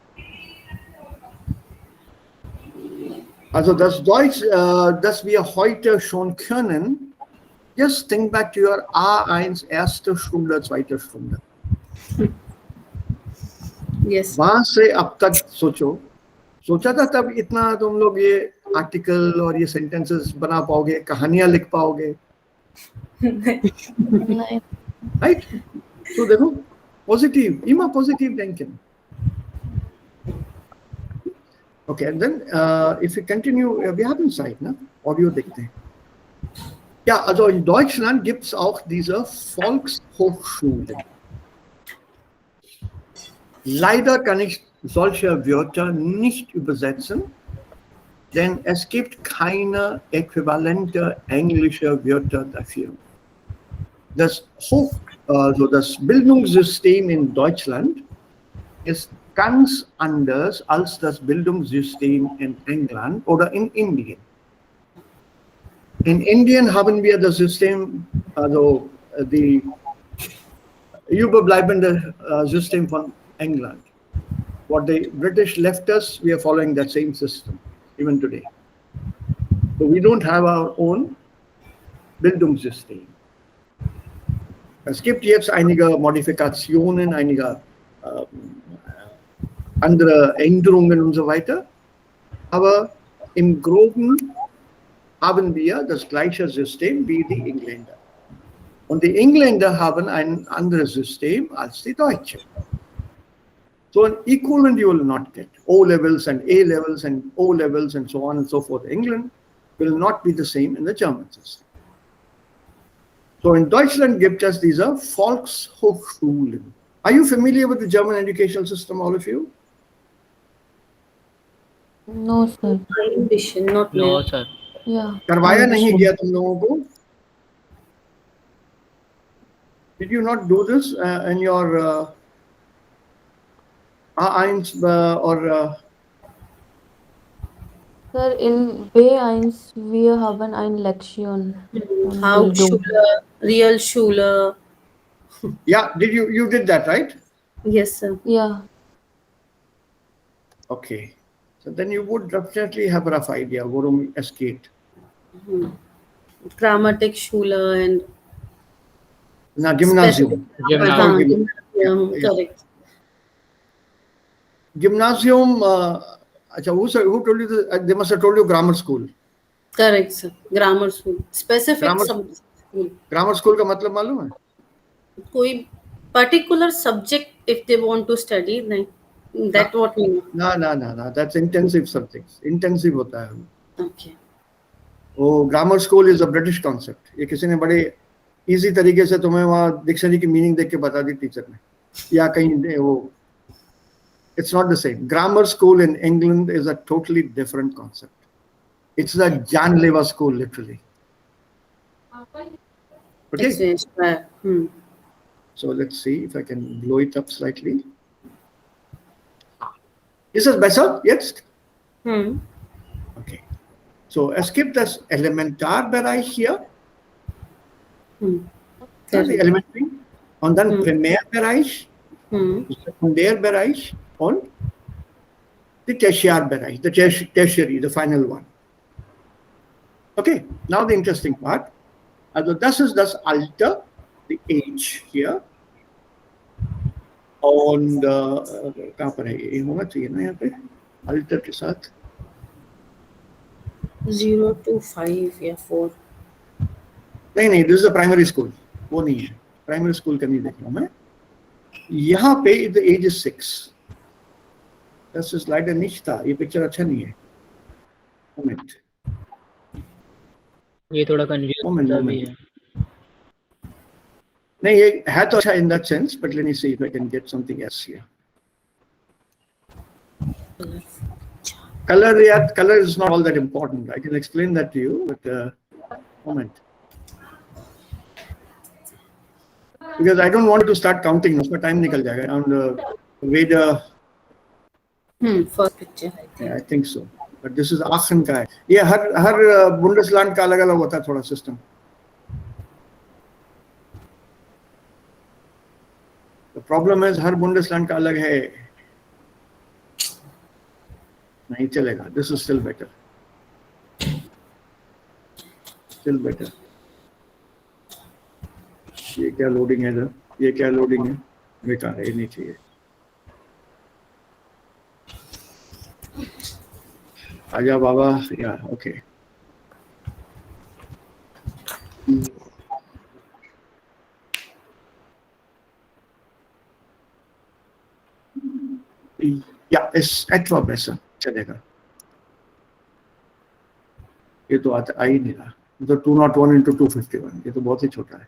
Also das Deutsch, das wir heute schon können, just think back to your A1 erste Stunde, zweite Stunde. Yes. वहां से अब तक सोचा था तब इतना तुम लोग ये आर्टिकल और ये सेंटेंसेस बना पाओगे, कहानियां लिख पाओगे, नहीं. राइट? तो देखो, positive, immer positiv denken. Okay, and then if we continue, wir haben Zeit, ne? Audio देखते हैं. Ja, also in Deutschland gibt es auch diese Volkshochschulen. Leider kann ich solche Wörter nicht übersetzen, denn es gibt keine äquivalente englische Wörter dafür. Das Bildungssystem in Deutschland ist ganz anders als das Bildungssystem in England oder in Indien. In Indien haben wir das System, also die überbleibende System von England. What the British left us, we are following that same system even today. So we don't have our own Bildungssystem. Es gibt jetzt einige Modifikationen, einige andere Änderungen und so weiter, aber im Groben haben wir das gleiche System wie die Engländer. Und die Engländer haben ein anderes System als die Deutschen. So an equivalent you will not get. O levels and A levels and O levels and so on and so forth. England, will not be the same in the German system. So in Deutschland gibt es diese Volkshochschulen. Are you familiar with the German educational system, all of you? No, sir. Ein bisschen, not No, really. sir. Yeah. करवाया I'm नहीं sure. गया तुम लोगों को? Did you not do this in your A1 or Sir, in B1 wir haben eine Lektion von Bildung. Hauptschule, Realschule. yeah, you did that, right? Yes, sir. Yeah. Okay. So then you would definitely have a rough idea worum es geht. Grammatik Schule and Na, Gymnasium. Gymnasium. Yeah, correct. Gymnasium, who told you this? They must have told you grammar school. Correct, sir. Grammar school. Specific Grammar- subject school. Grammar school का मतलब मालूम है? कोई particular subject if they want to study, then that what we know. ना, that's intensive subjects. Intensive होता है. Okay. वो grammar school is a British concept. ये किसी ने बड़े easy तरीके से तुम्हें वहाँ डिक्शनरी की मीनिंग देख के बता दी टीचर ने, या कहीं वो. It's not the same. Grammar school in England is a totally different concept. It's a Janleva school, literally. Okay. Yes, yes. So let's see if I can blow it up slightly. Ist es besser jetzt? Okay. So es gibt das Elementarbereich hier, das ist Elementary, und dann Primärbereich, Sekundärbereich und the Tertiärbereich, the tertiary, the final one. Okay, now the interesting part. Also das ist das Alter, the age here. Und कहाँ पर है ये? होना चाहिए ना यहाँ पे alter के साथ 0 to 5 या 4. नहीं, this is a primary school. वो नहीं है, प्राइमरी स्कूल का नहीं देख रहा मैं. यहाँ पे the age is 6. Das ist leider nicht da. ये पिक्चर अच्छा नहीं है. Moment. ये थोड़ा कंफ्यूज भी है. नहीं, ये है तो अच्छा in that sense, but let me see if I can get something else here. Color is not all that important. I can explain that to you, but moment. Because I don't want to start counting. उसका time निकल जाएगा. And wait. First picture, I think. Yeah, I think so. But this is Aachen का है. ये हर Bundesland का अलग-अलग होता है थोड़ा system. The problem is her Bundesland का अलग है. नहीं चलेगा. This is still better. Still better. ये क्या loading है इधर? ये क्या loading है? बेकार है, ये नहीं चाहिए. आजा बाबा. Yeah, okay. Ja, ist etwa besser. चलेगा. ये तो आ ही नहीं रहा. तो 201 into 251. ये तो बहुत ही छोटा है.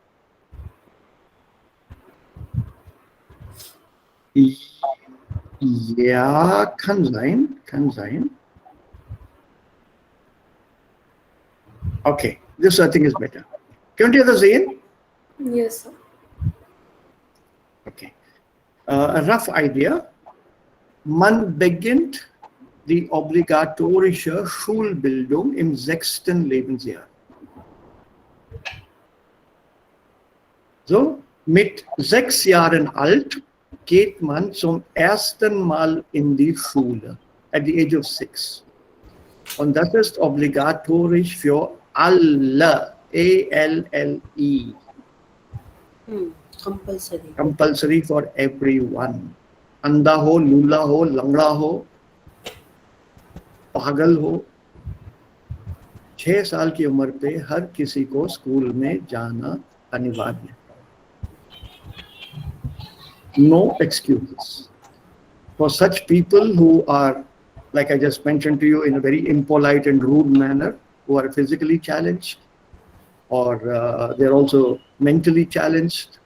Ja, kann sein. Okay, this I think is better. Könnt ihr das sehen? Yes, sir. Okay. A rough idea. Man beginnt die obligatorische Schulbildung im 6. Lebensjahr. So, mit 6 Jahren alt geht man zum ersten Mal in die Schule, at the age of 6. Und das ist obligatorisch für alle, A-L-L-E. Compulsory. Compulsory for everyone. अंधा हो, लूला हो, लंगड़ा हो, पागल हो, 6 साल की उम्र पे हर किसी को स्कूल में जाना अनिवार्य. No excuses. For such people who are, like I just mentioned to you, in a very impolite and rude manner, who are physically challenged, or they're also mentally challenged.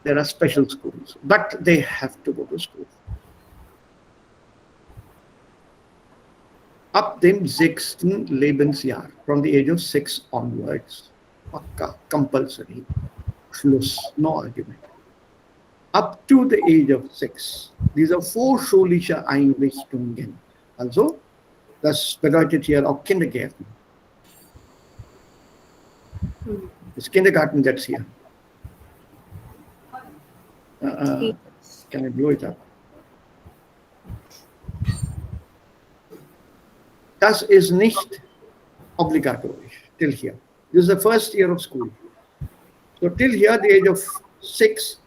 There are special schools, but they have to go to school. Ab dem 6. Lebensjahr, from the age of 6 onwards. Pakka, compulsory. Schluss, no argument. Up to the age of 6. These are vorschulische Einrichtungen. Also, das bedeutet hier auch Kindergärten. It's kindergarten that's here. Can I blow it up? Das ist nicht obligatorisch till here. This is the first year of school. So till here, the age of 6,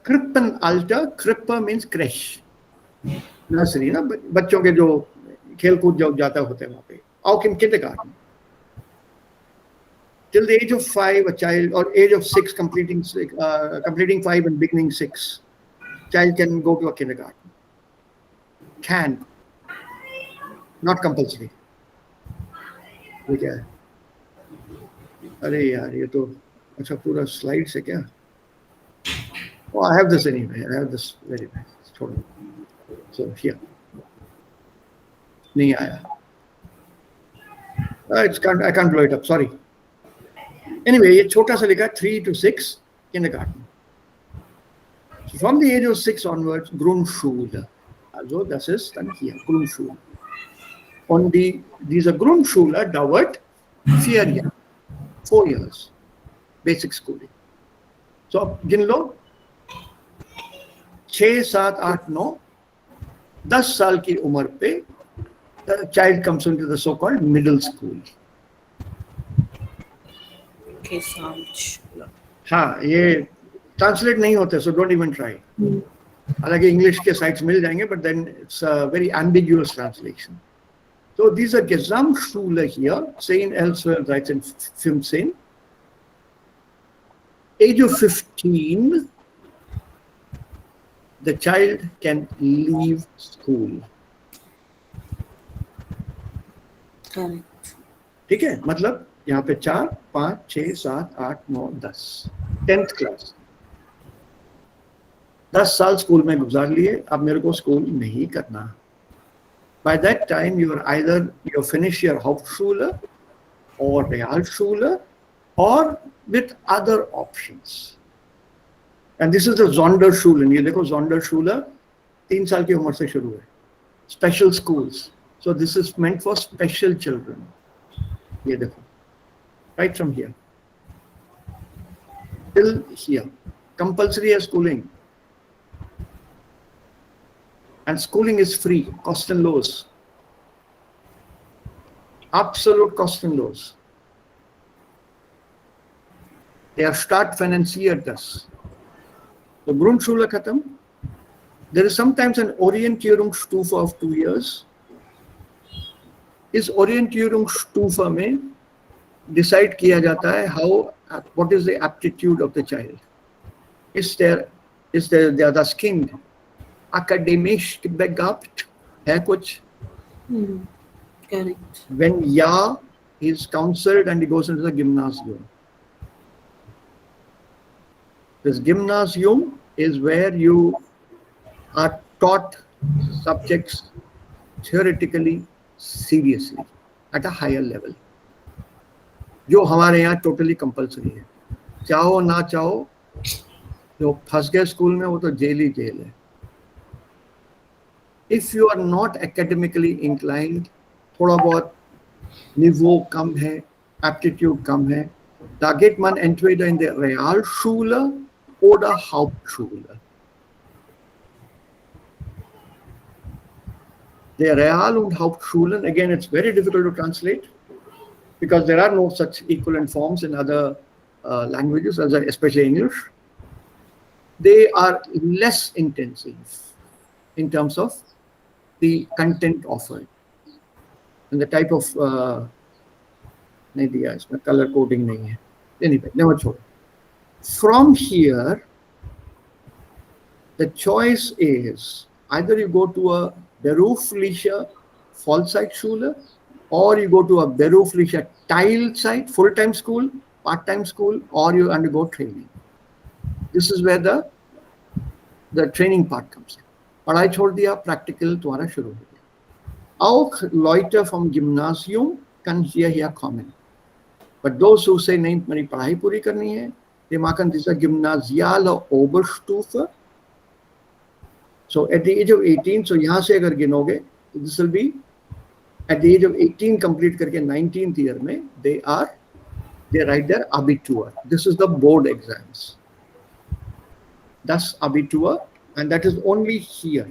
Krippenalter, Krippe means creche. Nursery, ना बच्चों के जो खेल कूद जो जाता होते हैं वहाँ पे. Auch im Kindergarten. Till the age of 5, a child, or age of 6, completing 5 and beginning 6, child can go to a kindergarten. Can. Not compulsory. ठीक है. अरे यार ये तो अच्छा पूरा स्लाइड से क्या? Oh, I have this anyway. I have this very nice. छोड़ो. So here. नहीं आया. I can't blow it up. Sorry. Anyway, ये छोटा सा लिखा 3 to 6 kindergarten. So from the age of 6 onwards, Grundschule. Also das ist dann hier Grundschule. Und diese Grundschule dauert 4 Jahre. 4 years. Basic schooling. So गिन लो 6, 7, 8, 9, 10 साल की उम्र पे the child comes into the so-called middle school. हाँ ये translate नहीं होते, so don't even try. हालांकि इंग्लिश के साइट्स मिल जाएंगे, but then it's a very ambiguous translation. So these are Gesamtschule here. Saint elsewhere writes in Filmsinn. Age of 15, the child can leave school. ठीक है, मतलब यहाँ पे 4, 5, 6, 7, 8, 9, 10 10th क्लास 10 साल school में गुजार लिए. अब मेरे को स्कूल नहीं करना. By that time you are either you finish your Hauptschule or Realschule or with other options. And this is the Sonderschulen. ये देखो Sonderschule 3 साल की उम्र से शुरू है. Special schools. So this is meant for special children. ये देखो. Right from here till here, compulsory schooling, and schooling is free, kostenlos, absolut kostenlos. Der Staat finanziert das. So Grundschule khatam. There is sometimes an Orientierungsstufe of 2 years. इस Orientierungsstufe में decide किया जाता है what is the aptitude of the child. Is there das Kind akademisch begabt? है कुछ? Correct. When ja, he is counseled and he goes into the Gymnasium. This Gymnasium is where you are taught subjects theoretically, seriously, at a higher level. जो हमारे यहाँ totally compulsory है. चाहो ना चाहो, जो फंस गए स्कूल में वो तो जेल ही जेल है. If you are not academically inclined, थोड़ा बहुत निवो कम है, aptitude कम है, da geht man entweder in der Realschule oder Hauptschule. Der Real- und Hauptschulen, again, it's very difficult to translate because there are no such equivalent forms in other languages, especially English. They are less intensive in terms of the content offered and the type of नहीं दिया इसमें, color coding नहीं है. Anyway, never छोड़ो. From here, the choice is either you go to a berufliche Vollzeitschule, or you go to a berufliche Teilzeit, full-time school, part-time school, or you undergo training. This is where the training part comes in. पढ़ाई छोड़ दिया, practical तुम्हारा शुरू हो गया. Auch Leute vom Gymnasium can hier kommen. But those who say नहीं मेरी पढ़ाई पूरी करनी है, they machen diese gymnasiale Oberstufe. So at the age of 18, so यहाँ से अगर गिनोगे, this will be at the age of 18 complete करके 19th year में they write their Abitur. This is the board exams. That's Abitur, and that is only here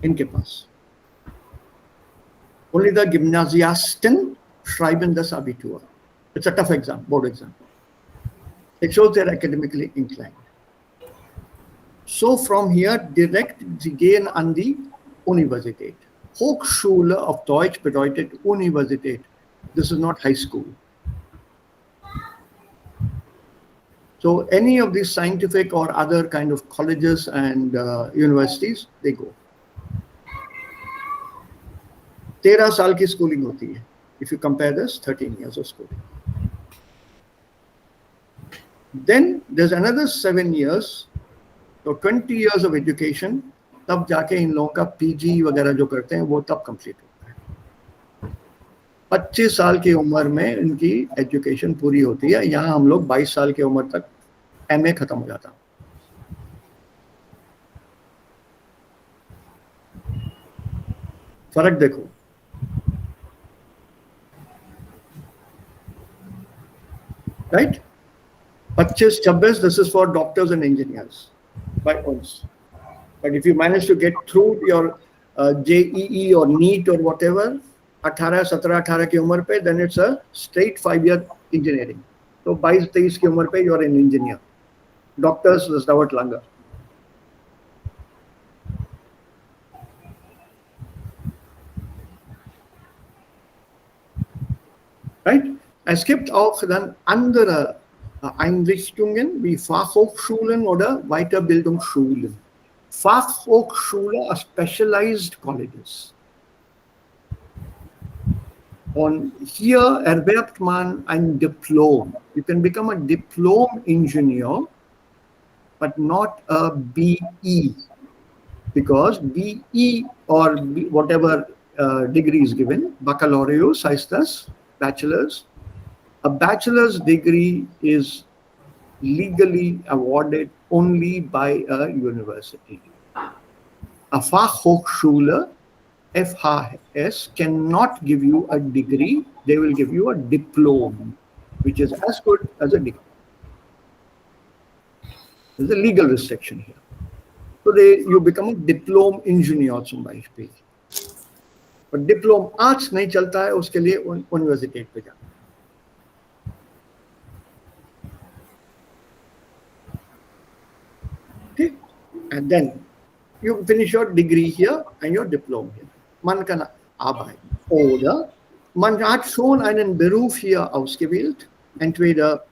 इनके पास. Only the Gymnasiasten schreiben das Abitur. It's a tough exam, board exam. It shows they're academically inclined. So from here direkt, sie gehen an die Universität. Hochschule auf Deutsch bedeutet Universität. This is not high school. So any of these scientific or other kind of colleges and universities, they go. 13 साल की schooling होती है. If you compare this, 13 years of schooling. Then there's another 7 years, so 20 years of education. तब जाके इन लोगों का PG वगैरह जो करते हैं वो तब कंप्लीट होता है. 25 साल की उम्र में इनकी एजुकेशन पूरी होती है. यहाँ हम लोग 22 साल की उम्र तक एमए खत्म हो जाता. फर्क देखो. Right? 25-26, this is for doctors and engineers by us. But if you manage to get through your JEE or NEET or whatever, 18-17-18 की उम्र पे, then it's a straight 5-year engineering. So 22-23 की उम्र पे you're an engineer. Doctors, das dauert lange. Right? Es gibt auch dann andere Einrichtungen wie Fachhochschulen oder Weiterbildungsschulen. Fachhochschule are specialized colleges. Und hier erwerbt man ein Diplom. You can become a diplom engineer, but not a BE, because BE or whatever degree is given, Baccalaureus heißt das, bachelor's. A bachelor's degree is legally awarded only by a university. A Fachhochschule, FHS, cannot give you a degree. They will give you a diploma, which is as good as a degree. There's a legal restriction here. So you become a diplom engineer zum Beispiel. But diplom arts नहीं चलता है, उसके लिए university पे जाना. Okay, and then you finish your degree here and your diploma here. Man kann arbeiten. Oder man hat schon einen Beruf hier ausgewählt, entweder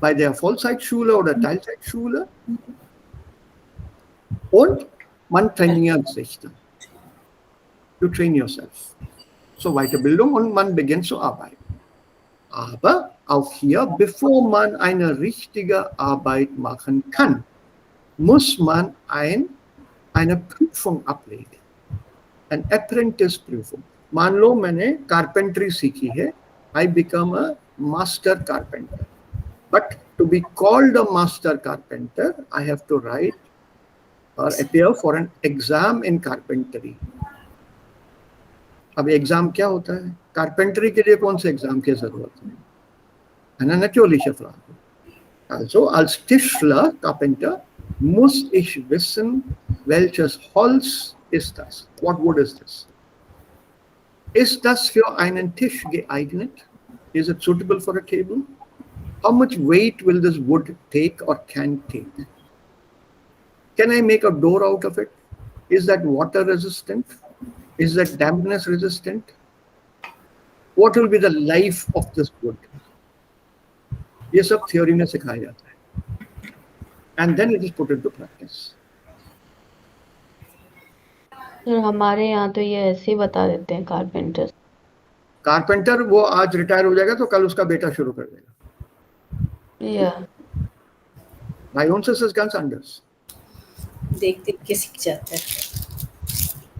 bei der Vollzeitschule oder Teilzeitschule, und man trainiert sich dann. You train yourself. So Weiterbildung und man beginnt zu arbeiten. Aber auch hier, bevor man eine richtige Arbeit machen kann, muss man eine Prüfung ablegen. An apprentice prüfung. मान लो मैंने carpentry सीखी है, I become a master carpenter. But to be called a master carpenter, I have to write or appear for an exam in carpentry. अब exam क्या होता है? Carpentry के लिए कौन से एग्जाम की जरूरत है? Eine natürliche Frage. Also als Tischler, Carpenter, muss ich wissen, welches Holz ist das? What wood is this? Ist das für einen Tisch geeignet? Is it suitable for a table? How much weight will this wood take or can take? Can I make a door out of it? Is that water resistant? Is that dampness resistant? What will be the life of this wood? ये सब theory में सिखाया जाता है. And then it is put into practice. Sir हमारे यहाँ तो ये ऐसे ही बता देते हैं कारपेंटर। कारपेंटर वो आज रिटायर हो जाएगा तो कल उसका बेटा शुरू कर देगा। या My own sister's guns unders. देख देख के सीख जाता है।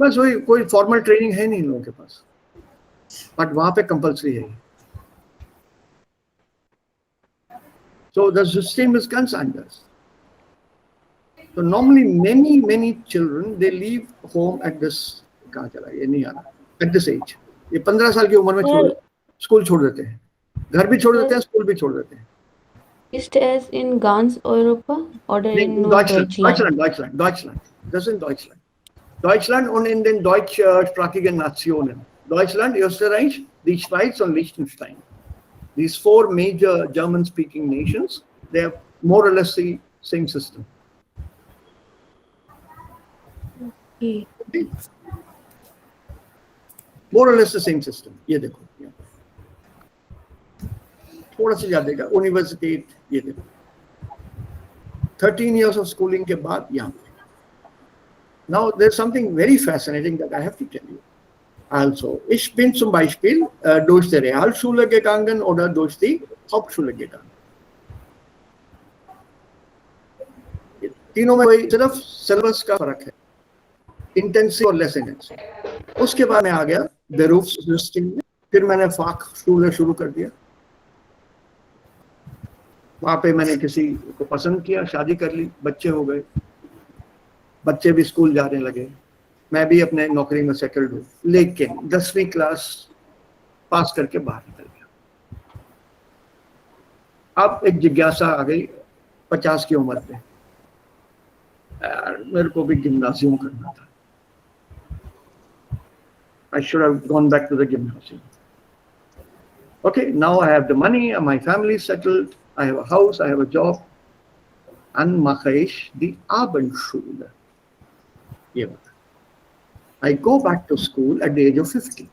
बस वही, कोई फॉर्मल ट्रेनिंग है नहीं इन लोगों के पास, बट वहां पे कंपल्सरी है। So the system is guns unders. So normally many children they leave home at this, कहाँ चला ये नहीं आ रहा, at this age, ये 15 साल की उम्र में स्कूल छोड़ देते हैं, घर भी छोड़ देते हैं, स्कूल भी छोड़ देते हैं। Ist es in ganz Europa oder in nur Deutschland, Deutschland? Deutschland. Das ist in Deutschland. Deutschland und in den deutschsprachigen Nationen. Deutschland, Österreich, die Schweiz und Liechtenstein. These 4 major German-speaking nations, they have more or less the same system. Okay. More or less the same system. ये देखो, थोड़ा सा ज्यादा देगा, university ये देखो, 13 years of schooling के बाद यहाँ पे. Now there's something very fascinating that I have to tell you. Also, ich bin zum Beispiel durch die Realschule gegangen oder durch die Hauptschule gegangen. तीनों में कोई सिर्फ सिलेबस का फर्क है, इंटेंसिव और लेस इंटेंसिव। उसके बाद मैं आ गया बेरूफ सिस्टम में, फिर मैंने फाक स्कूल शुरू कर दिया। वहाँ पे मैंने किसी को पसंद किया, शादी कर ली, बच्चे हो गए, बच्चे भी स्कूल जाने लगे, मैं भी अपने नौकरी में सेटल्ड हूँ। लेकिन 10वीं क्लास पास करके बाहर निकल गया। अब एक जिज्ञासा आ गई 50 की उम्र पे, यार मेरे को भी गिम्नाजियम करना था। I should have gone back to the gymnasium. Okay, now I have the money, my family is settled, I have a house, I have a job. Dann mache ich die Abendschule. ये बात। I go back to school at the age of 50.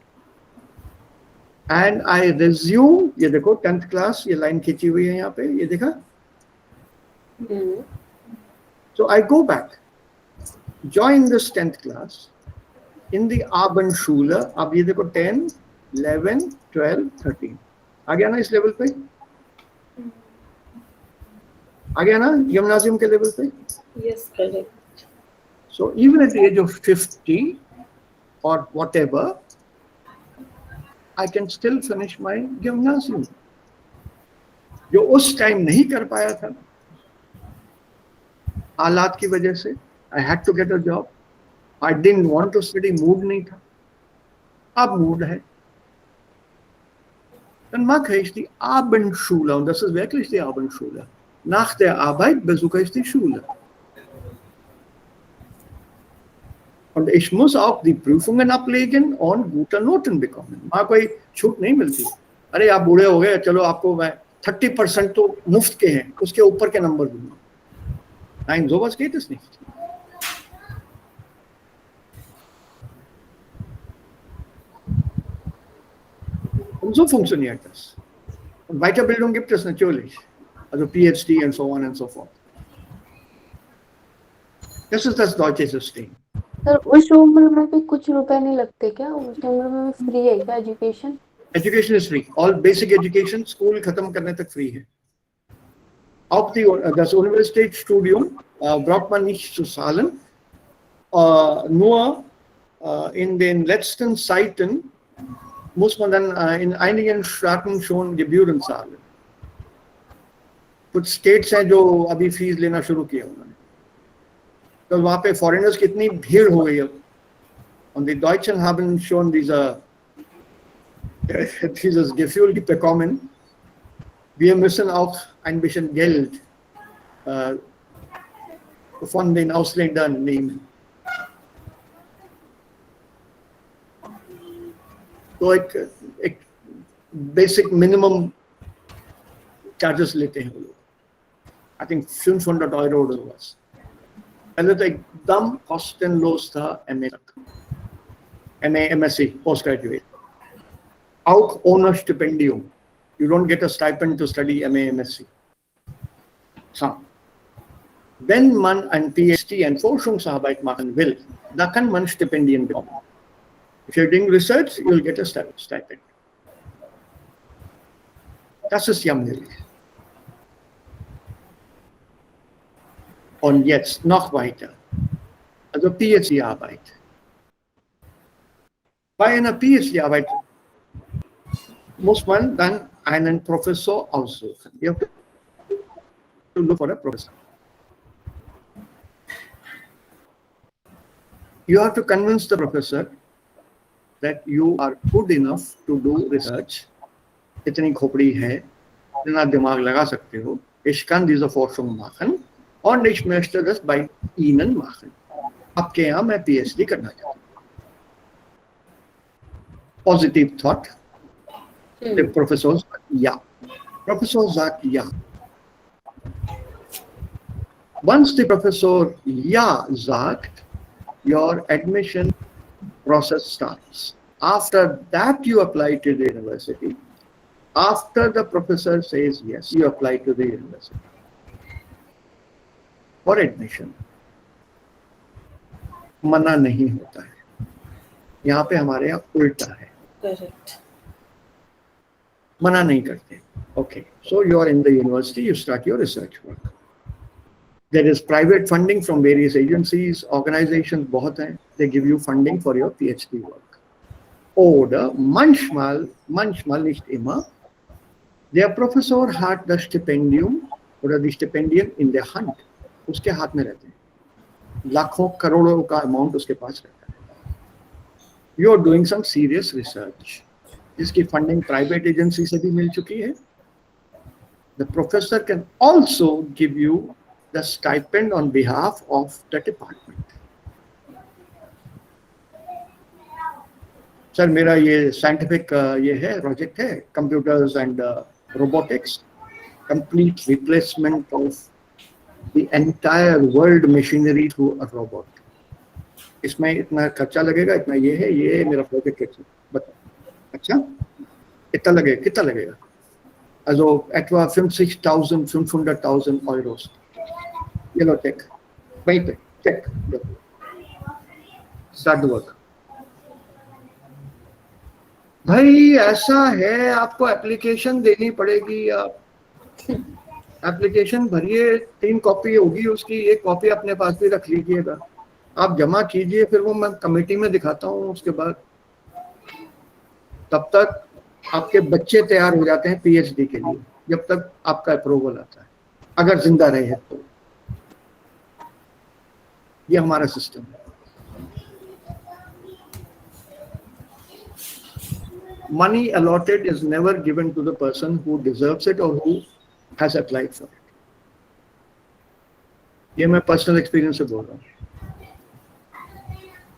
And I resume, ये देखो 10th class, ये line खींची हुई है यहाँ पे, ये देखा? So I go back, join this 10th class in the Abendschule. अब ये देखो 10, 11, 12, 13. आ गया ना इस लेवल पे? आ गया ना जिम्नाजियम के लेवल पे? Yes, correct. So even at the age of 50 or whatever, I can still finish my gymnasium. जो उस टाइम नहीं कर पाया था हालात की वजह से, I had to get a job. I didn't want to study, mood नहीं था, अब मूड है. Dann mache ich die Abendschule und das ist wirklich die Abendschule. Nach der Arbeit besuche ich die Schule. Und ich muss auch die Prüfungen ablegen und gute Noten bekommen. वहाँ कोई छूट नहीं मिलती। अरे आप बूढ़े हो गए, चलो आपको मैं 30% तो मुफ्त के हैं, उसके ऊपर के नंबर दूंगा। Nein, sowas geht es nicht. Und so funktioniert das. Und Weiterbildung gibt es natürlich, also PhD und so on und so fort. Das ist das deutsche System. Sir उस उम्र में भी कुछ रुपए नहीं लगते क्या? उस उम्र में भी फ्री है क्या education? Education is free. All basic education school खत्म करने तक free है. Auch das Universitätsstudium braucht man nicht zu zahlen. Nur in den letzten Zeiten muss man dann in einigen Staaten schon Gebühren zahlen. कुछ states हैं जो अभी fees लेना शुरू किया उन्होंने, तो वहाँ पे फॉरेनर्स की इतनी भीड़ हो गई अब. Und die Deutschen haben schon dieses Gefühl bekommen, wir müssen auch ein bisschen Geld von den Ausländern nehmen. तो एक बेसिक मिनिमम चार्जेस लेते हैं वो लोग. I think 500 Euro oder sowas. पहले तो एकदम kostenlos था MA तक, MA MSc post graduate, auch ohne Stipendium. You don't get a stipend to study MA MSc. So wenn man ein PhD, ein Forschungsarbeit machen will, da kann man Stipendien bekommen. If you're doing research, you'll get a stipend. Das ist ja möglich. Und jetzt noch weiter. Also PhD-Arbeit. Bei einer PhD-Arbeit muss man dann einen Professor aussuchen. You have to look for a professor. You have to convince the professor that you are good enough to do research. इतनी खोपड़ी है, इतना दिमाग लगा सकते हो. Ich kann diese Forschung machen und ich möchte das bei Ihnen machen. आपके यहाँ मैं PhD करना चाहता हूँ. Positive thought. The professor sagt ja. Professor sagt ja. Once the professor ja sagt, your admission process starts. After that, you apply to the university. After the professor says yes, you apply to the university for admission. मना नहीं होता है. यहाँ पे हमारे यहाँ उल्टा है. Correct. मना नहीं करते. Okay, so you are in the university, you start your research work. There is private funding from various agencies, organizations, बहुत हैं. They give you funding for your PhD work. Oder manchmal nicht immer, der Professor hat das Stipendium oder die Stipendien in der Hand. उसके हाथ में रहते हैं. लाखों करोड़ों का अमाउंट उसके पास रहता है. You are doing some serious research. जिसकी फंडिंग प्राइवेट एजेंसी से भी मिल चुकी है. The professor can also give you the stipend on behalf of the department. Sir मेरा ये साइंटिफिक ये है प्रोजेक्ट है, computers and robotics, complete replacement of the entire world machinery through a robot. इसमें इतना खर्चा लगेगा, इतना ये है मेरा प्रोजेक्ट है. बताओ. अच्छा, इतना लगेगा, कितना लगेगा? Also etwa 50.000, 500.000 Euros. You know, check. Wait, check. Start the work. भाई ऐसा है, आपको एप्लीकेशन देनी पड़ेगी. आप एप्लीकेशन भरिए, 3 कॉपी होगी उसकी, 1 कॉपी अपने पास भी रख लीजिएगा. आप जमा कीजिए, फिर वो मैं कमेटी में दिखाता हूँ. उसके बाद तब तक आपके बच्चे तैयार हो जाते हैं पीएचडी के लिए, जब तक आपका अप्रूवल आता है, अगर जिंदा रहे तो. ये हमारा सिस्टम है. Money allotted is never given to the person who deserves it or who has applied for it. ये मैं पर्सनल एक्सपीरियंस से बोल रहा हूँ.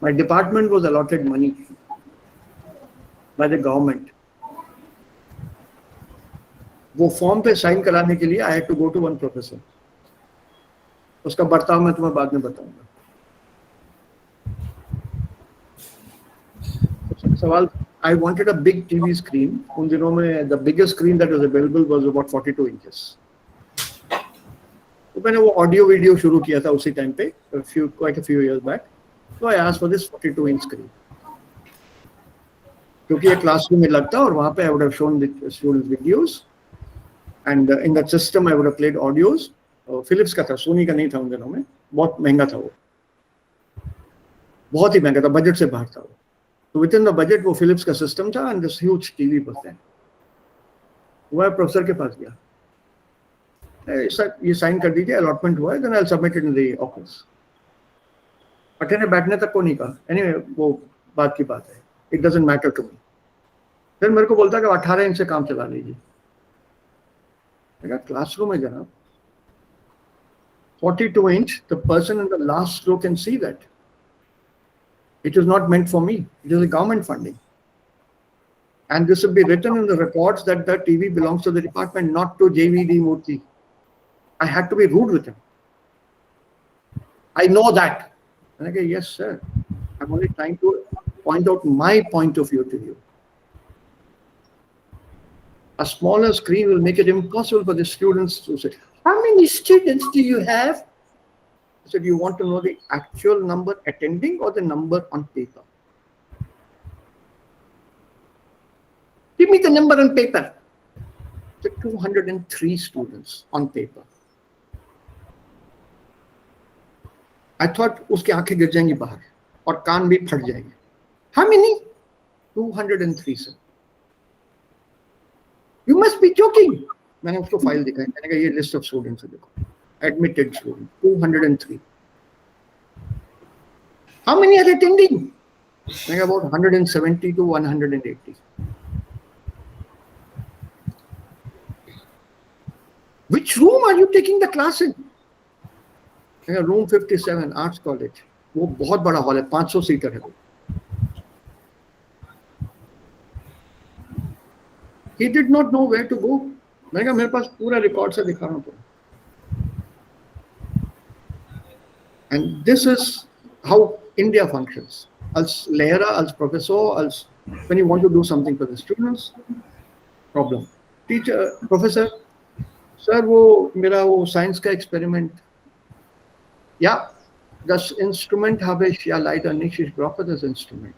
My department was allotted money by the government. वो फॉर्म पे साइन कराने के लिए I had to go to one professor. उसका बर्ताव मैं तुम्हें बाद में बताऊंगा. सवाल, I wanted a big TV screen. उन दिनों में the biggest screen that was available was about 42 inches. तो मैंने वो ऑडियो वीडियो शुरू किया था उसी टाइम पे, quite a few years back. So I asked for this 42 inch screen. क्योंकि ये क्लासरूम में लगता और वहाँ पे I would have shown the students videos. And in that system I would have played audios. Philips का था, सोनी का नहीं था उन दिनों में. बहुत महंगा था वो, बहुत ही महंगा था, बजट से बाहर था वो. तो विद इन द बजट वो फिलिप्स का सिस्टम था and this huge TV was there. वो प्रोफेसर के पास गया, ये साइन कर दीजिए, अलॉटमेंट हुआ है, then I will submit it in the office. पट्टे ने बैठने तक को नहीं कहा. एनीवे वो बात की बात है, it doesn't matter to me. फिर मेरे को बोलता कि 18 इंच से काम चला लीजिए. क्लासरूम है जनाब, 42 inch, the person in the last row can see that. It is not meant for me. It is a government funding. And this will be written in the records that the TV belongs to the department, not to JVD Murthy. I had to be rude with him. I know that. And I go, yes, sir. I'm only trying to point out my point of view to you. A smaller screen will make it impossible for the students to say, how many students do you have? So do you want to know the actual number attending or the number on paper? Give me the number on paper. The 203 students on paper. I thought उसकी आंखें गिर जाएंगी बाहर और कान भी फट जाएंगे. How many? 203 sir. You must be joking. मैंने उसको फाइल दिखाई. मैंने कहा ये लिस्ट ऑफ स्टूडेंट्स है देखो. Admitted student 203. How many are attending? मैंने कहा about 170 to 180. Which room are you taking the class in? Room 57, Arts College. वो बहुत बड़ा हॉल है, 500 सीटर है. He did not know where to go. मैंने कहा मेरे पास पूरा रिकॉर्ड से दिखा रहा हूँ. And this is how India functions. Als Lehrer, als Professor, als when you want to do something for the students, problem. Teacher, Professor, sir, वो मेरा वो science का experiment. Ja, das Instrument habe ich ja leider nicht. Ich brauche das Instrument.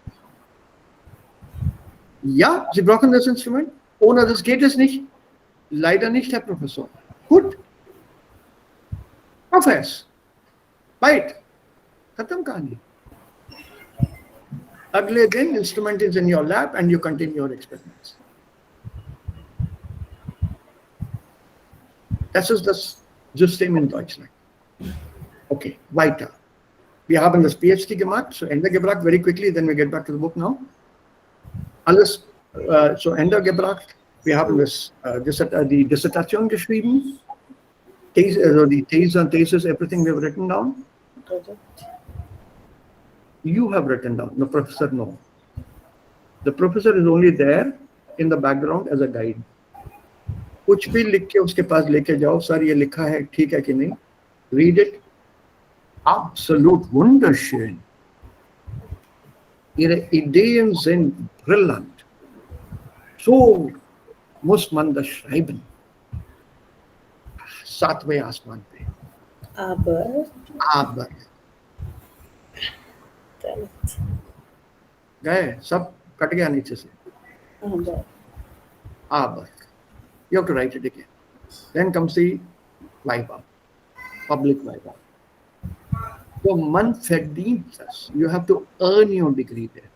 Ja, Sie brauchen das Instrument? Ohne das geht es nicht. Leider nicht, Herr Professor. Gut. Professor. Right. खत्म कहानी. अगले दिन instrument is in your lab and you continue your experiments. Das ist das System in Deutschland. Okay, weiter. Wir haben das PhD gemacht, so Ende gebracht, very quickly, then we get back to the book now. Alles, so Ende gebracht. Wir haben die Dissertation geschrieben. Also die These and thesis, everything we have written down. You have written down, the professor no. The professor is only there in the background as a guide. कुछ भी लिख के उसके पास लेके जाओ, sir ये लिखा है, ठीक है कि नहीं? Read it. Absolut wunderschön. Ihre Ideen sind brillant. So muss man das schreiben. सातवें आसमान पे. Aber. गए सब कट गया नीचे से. Aber. You have to write it again. Then comes the Viva, public Viva. So man verdient das. You have to earn your degree there.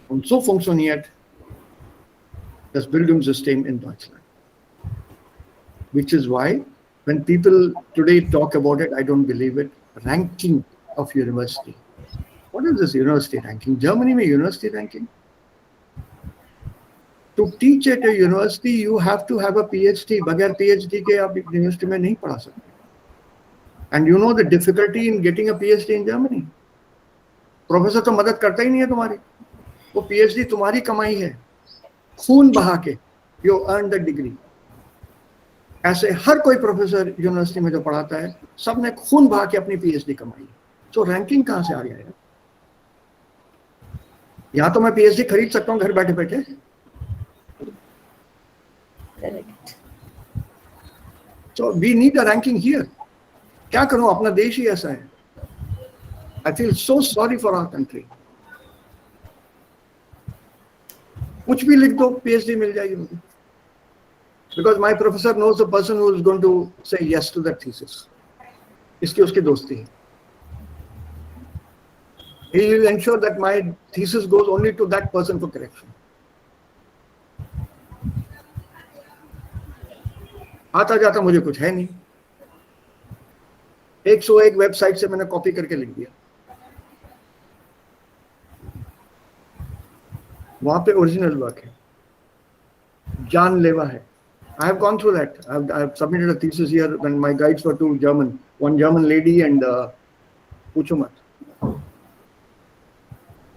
Und so funktioniert das Bildungssystem in Deutschland. Which is why when people today talk about it, I don't believe it. Ranking of university. What is this university ranking? Germany में university ranking? To teach at a university, you have to have a PhD. बगैर PhD के आप university में नहीं पढ़ा सकते. And you know the difficulty in getting a PhD in Germany. Professor तो मदद करता ही नहीं है तुम्हारी. वो PhD तुम्हारी कमाई है. खून बहा के you earn the degree. ऐसे हर कोई प्रोफेसर यूनिवर्सिटी में जो पढ़ाता है, सबने खून बहा के अपनी PhD कमाई. तो रैंकिंग कहाँ से आ गया है? यहाँ तो मैं PhD खरीद सकता हूँ घर बैठे बैठे. Correct. So we need a ranking here. क्या करूं, अपना देश ही ऐसा है. I feel so sorry for our country. कुछ भी लिख दो, PhD मिल जाएगी मुझे. Because my professor knows the person who is going to say yes to that thesis. इसकी उसकी दोस्ती है. He will ensure that my thesis goes only to that person for correction. आता जाता मुझे कुछ है नहीं. 101 वेबसाइट से मैंने कॉपी करके लिख दिया. वहां पे ओरिजिनल वर्क है, जानलेवा है. I have gone through that. I have submitted a thesis here when my guides were two German, one German lady and पूछो मत.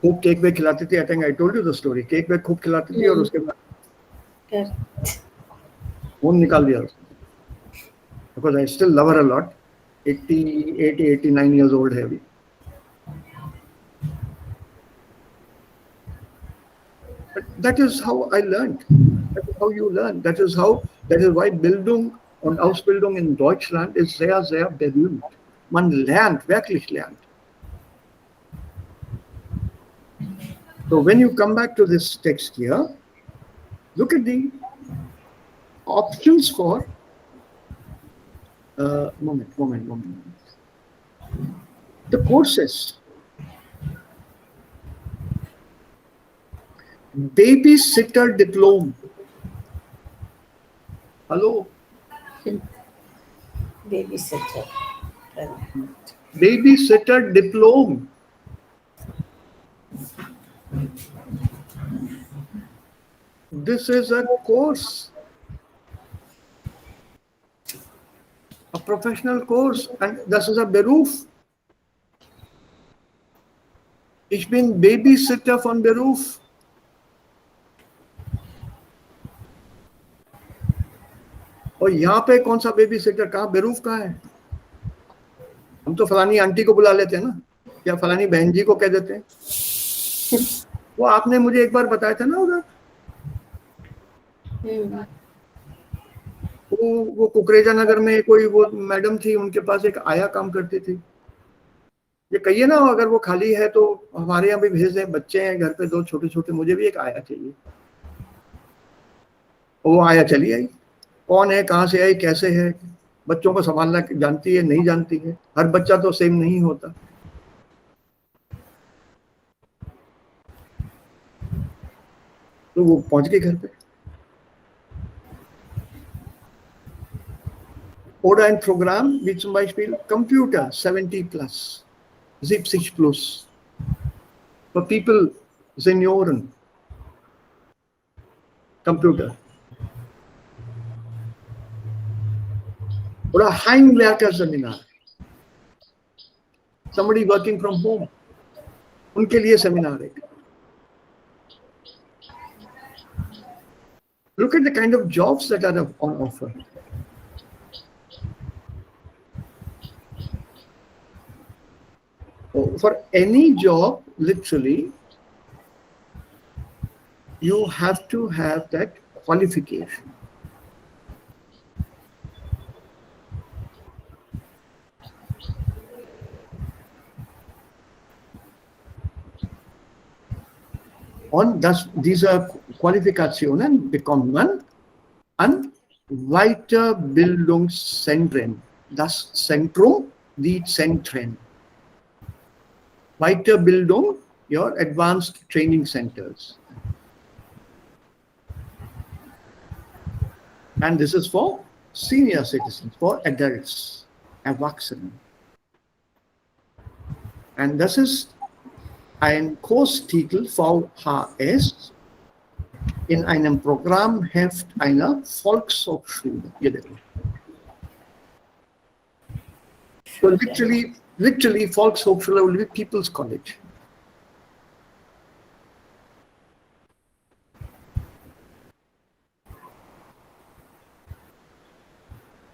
खूब केक वेक खिलाती थी. I think I told you the story. Cake वेक खूब खिलाती थी और उसके बाद खून निकाल दिया उसने. Because I still love her a lot. 88, 89 years old है अभी. But That is how I learned. That is how you learn. That is why Bildung und Ausbildung in Deutschland ist sehr, sehr berühmt. Man lernt, wirklich lernt. So when you come back to this text here, look at the options for, moment. The courses. Babysitter diploma. Hello? Babysitter. Babysitter diploma. This is a course, a professional course, and this is a Beruf. Ich bin Babysitter von Beruf. और यहाँ पे कौन सा baby sitter कहाँ बेरूफ कहाँ है? हम तो फलानी आंटी को बुला लेते हैं ना, या फलानी बहन जी को कह देते हैं। वो आपने मुझे एक बार बताया था ना उधर, वो कुकरेजा नगर में कोई वो मैडम थी, उनके पास एक आया काम करती थी। ये कहिए ना, अगर वो खाली है तो हमारे यहाँ भी भेज दें, बच्चे हैं घर पे 2 छोटे छोटे, मुझे भी एक आया चाहिए। वो आया चली आई, कौन है, कहाँ से आई, कैसे है, बच्चों को संभालना जानती है, नहीं जानती है, हर बच्चा तो सेम नहीं होता। तो वो पहुंच गई घर पे। Oder ein Programm wie zum Beispiel Computer 70+, 70+, for people, Senioren, Computer. Oder Heimwerker Seminar, somebody working from home, उनके लिए सेमिनार है। Look at the kind of jobs that are on offer. For any job, literally, you have to have that qualification. Und diese Qualifikationen bekommt man an Weiterbildungszentren. Das Zentrum, die Zentren. Weiterbildung, your advanced training centers. And this is for senior citizens, for adults, Erwachsene. And das ist ein Kurstitel VHS in einem Programmheft einer Volkshochschule. So literally Volkshochschule will be People's College.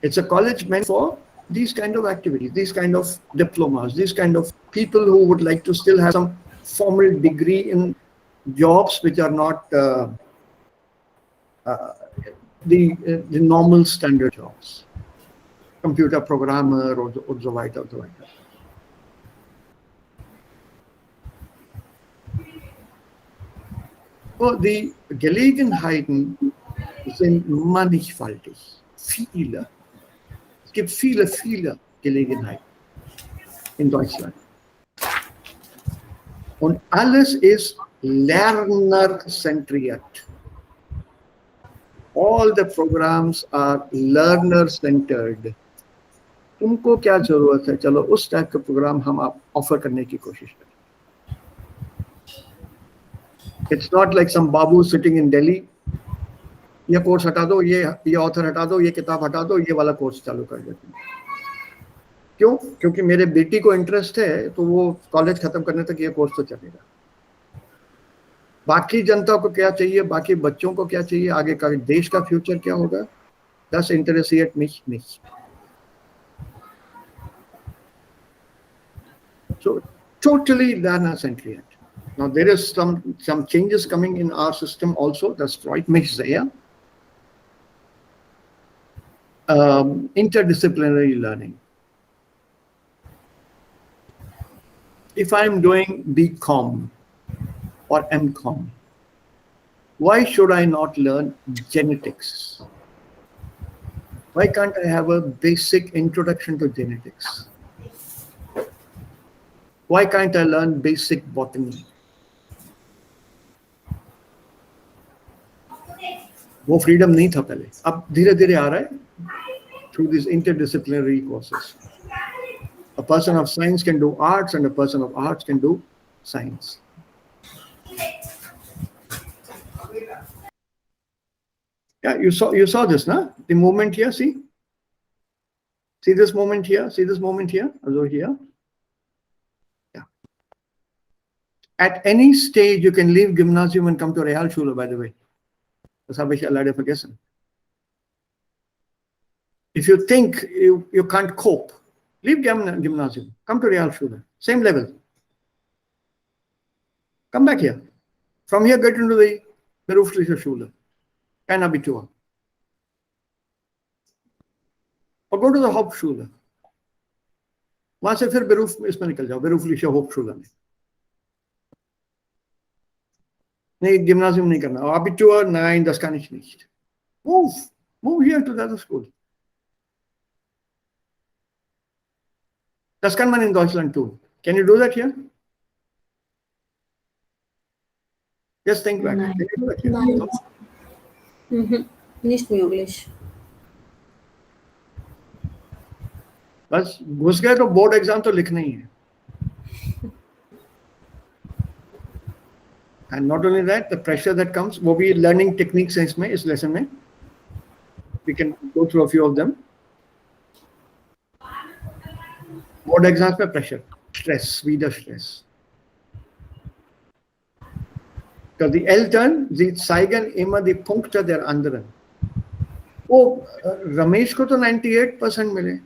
It's a college meant for these kind of activities, these kind of diplomas, these kind of people who would like to still have some formal degree in jobs which are not the normal standard jobs, computer programmer or so weiter. Oh, die Gelegenheiten sind mannigfaltig, viele. Es gibt viele Gelegenheiten in Deutschland. Und alles ist lernerzentriert. All the programs are learner-centered. तुमको क्या जरूरत है, चलो उस type का programme हम आप offer करने की कोशिश करें. It's not like some babu sitting in Delhi. ये कोर्स हटा दो, ये ऑथर हटा दो, ये किताब हटा दो, ये वाला कोर्स चालू कर देते हैं. क्यों? क्योंकि मेरे बेटी को इंटरेस्ट है तो वो कॉलेज खत्म करने तक ये कोर्स तो चलेगा. बाकी जनता को क्या चाहिए, बाकी बच्चों को क्या चाहिए, आगे का देश का फ्यूचर क्या होगा, das interessiert mich nicht. So totally learner-centric. Now there is some changes coming in our system also. Das freut mich sehr. Interdisciplinary learning. If I'm doing BCom or MCom, why should I not learn genetics? Why can't I have a basic introduction to genetics? Why can't I learn basic botany? वो freedom नहीं था पहले, अब धीरे धीरे आ रहा है through these interdisciplinary courses. A person of science can do arts and a person of arts can do science. Yeah, you saw this, na? The movement here, see this movement here, also here. Yeah. At any stage, you can leave gymnasium and come to Realschule, by the way. Das habe ich leider vergessen. If you think you can't cope, leave gymnasium, come to Realschule, same level. Come back here. From here, get into the berufliche Schule, kein Abitur. Or go to the Hauptschule. वहां से फिर beruf इसमें निकल जाओ, berufliche Hochschule में. Nee, Gymnasium nicht करना. Abitur, nein, das kann ich nicht. Move here to the other school. Das kann man in Deutschland tun. Can you do that here? Just think back. Nein. Can you do that here? Nein. Nicht möglich. बस घुस गए तो board exam तो लिखना ही है. And not only that, the pressure that comes, वो भी learning techniques है इसमें, इस lesson में. We can go through a few of them. Board exams में pressure, stress, wieder stress. Because die Eltern, sie zeigen immer die Punkte der anderen. वो रमेश को तो 98% मिले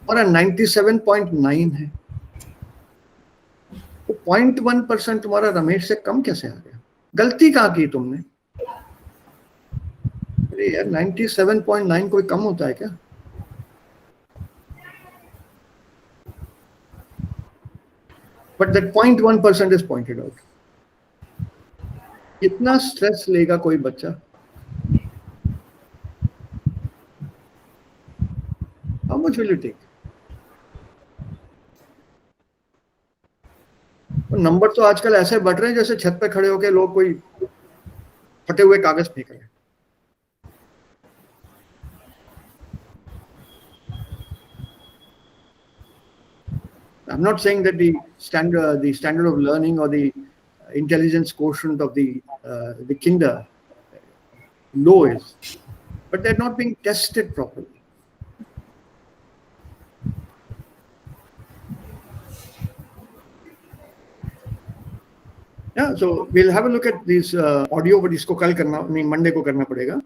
और 97.9 है. 0.1% तुम्हारा रमेश से कम कैसे आ गया? गलती कहाँ की तुमने? अरे यार 97.9 कोई कम होता है क्या? But that 0.1% is pointed out. कितना स्ट्रेस लेगा कोई बच्चा? How much will you take? Number तो आजकल ऐसे बढ़ रहे हैं जैसे छत पे खड़े होके लोग कोई फटे हुए कागज फेंक रहे हैं. I'm not saying that the standard of learning or the intelligence quotient of the kinder low is, but they're not being tested properly. Yeah, so we'll have a look at this audio, but इसको कल करना, नहीं Monday को करना पड़ेगा.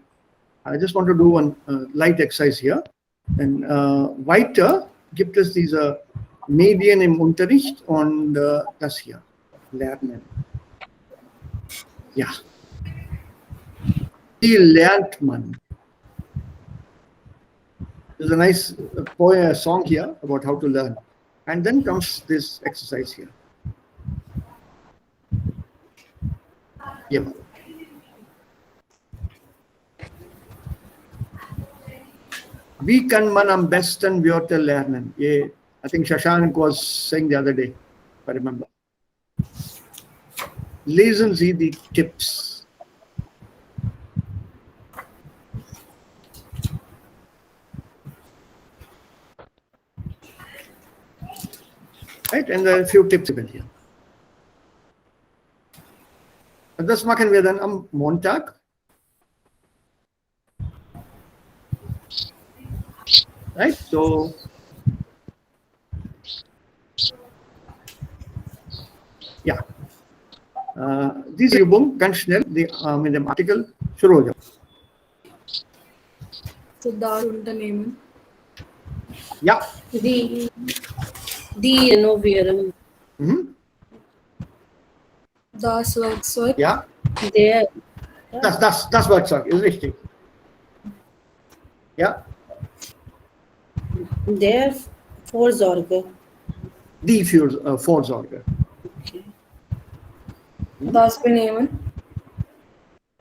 I just want to do one light exercise here. And weiter gibt es diese Medien im Unterricht und das hier, Lernen. Ja. Wie lernt man? There's a nice song here about how to learn. And then comes this exercise here. Yeah. Wie kann man am besten Wörter lernen? Yeah, I think Shashank was saying the other day, if I remember. Lesen Sie die Tipps. Right, and there are a few tips given here. Das machen wir dann am Montag. Right, so ja, diese Übung ganz schnell mit dem Artikel शुरू हो जाओ. Siddharth unternehmen. Ja. Die Innovieren. Das Werkzeug. Ja, Der, das Werkzeug ist richtig. Ja, der Vorsorge. die Vorsorge. Okay. Das Benehmen.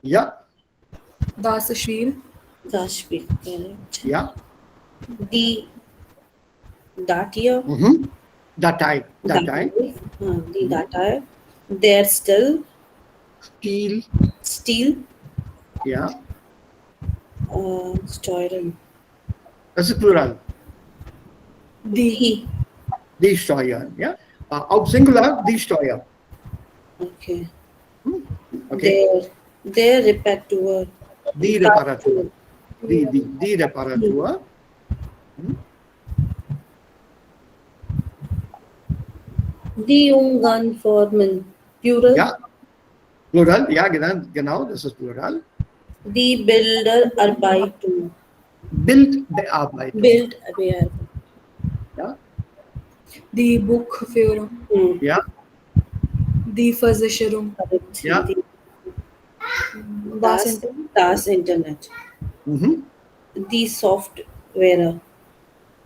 Ja, Das Spiel. Das Spiel. Correct. ja. Die Datei. Mhm. Datei. Die Datei. Der Stil. Stil. Ja, Steuern. das ist Plural. Die. Die Steuern. Ja, auf Singular die Steuer. Okay. Okay. Der Reparatur. Die Reparatur. Die Reparatur. Die Umgangsformen. Plural. Ja, Plural. Ja, genau, das ist Plural. Die Bilderarbeitung. Bildbearbeitung. Bildbearbeitung. Ja, Die Buchführung. ja, Die Versicherung. Correct. Ja. Das Internet. mhm. Die Software.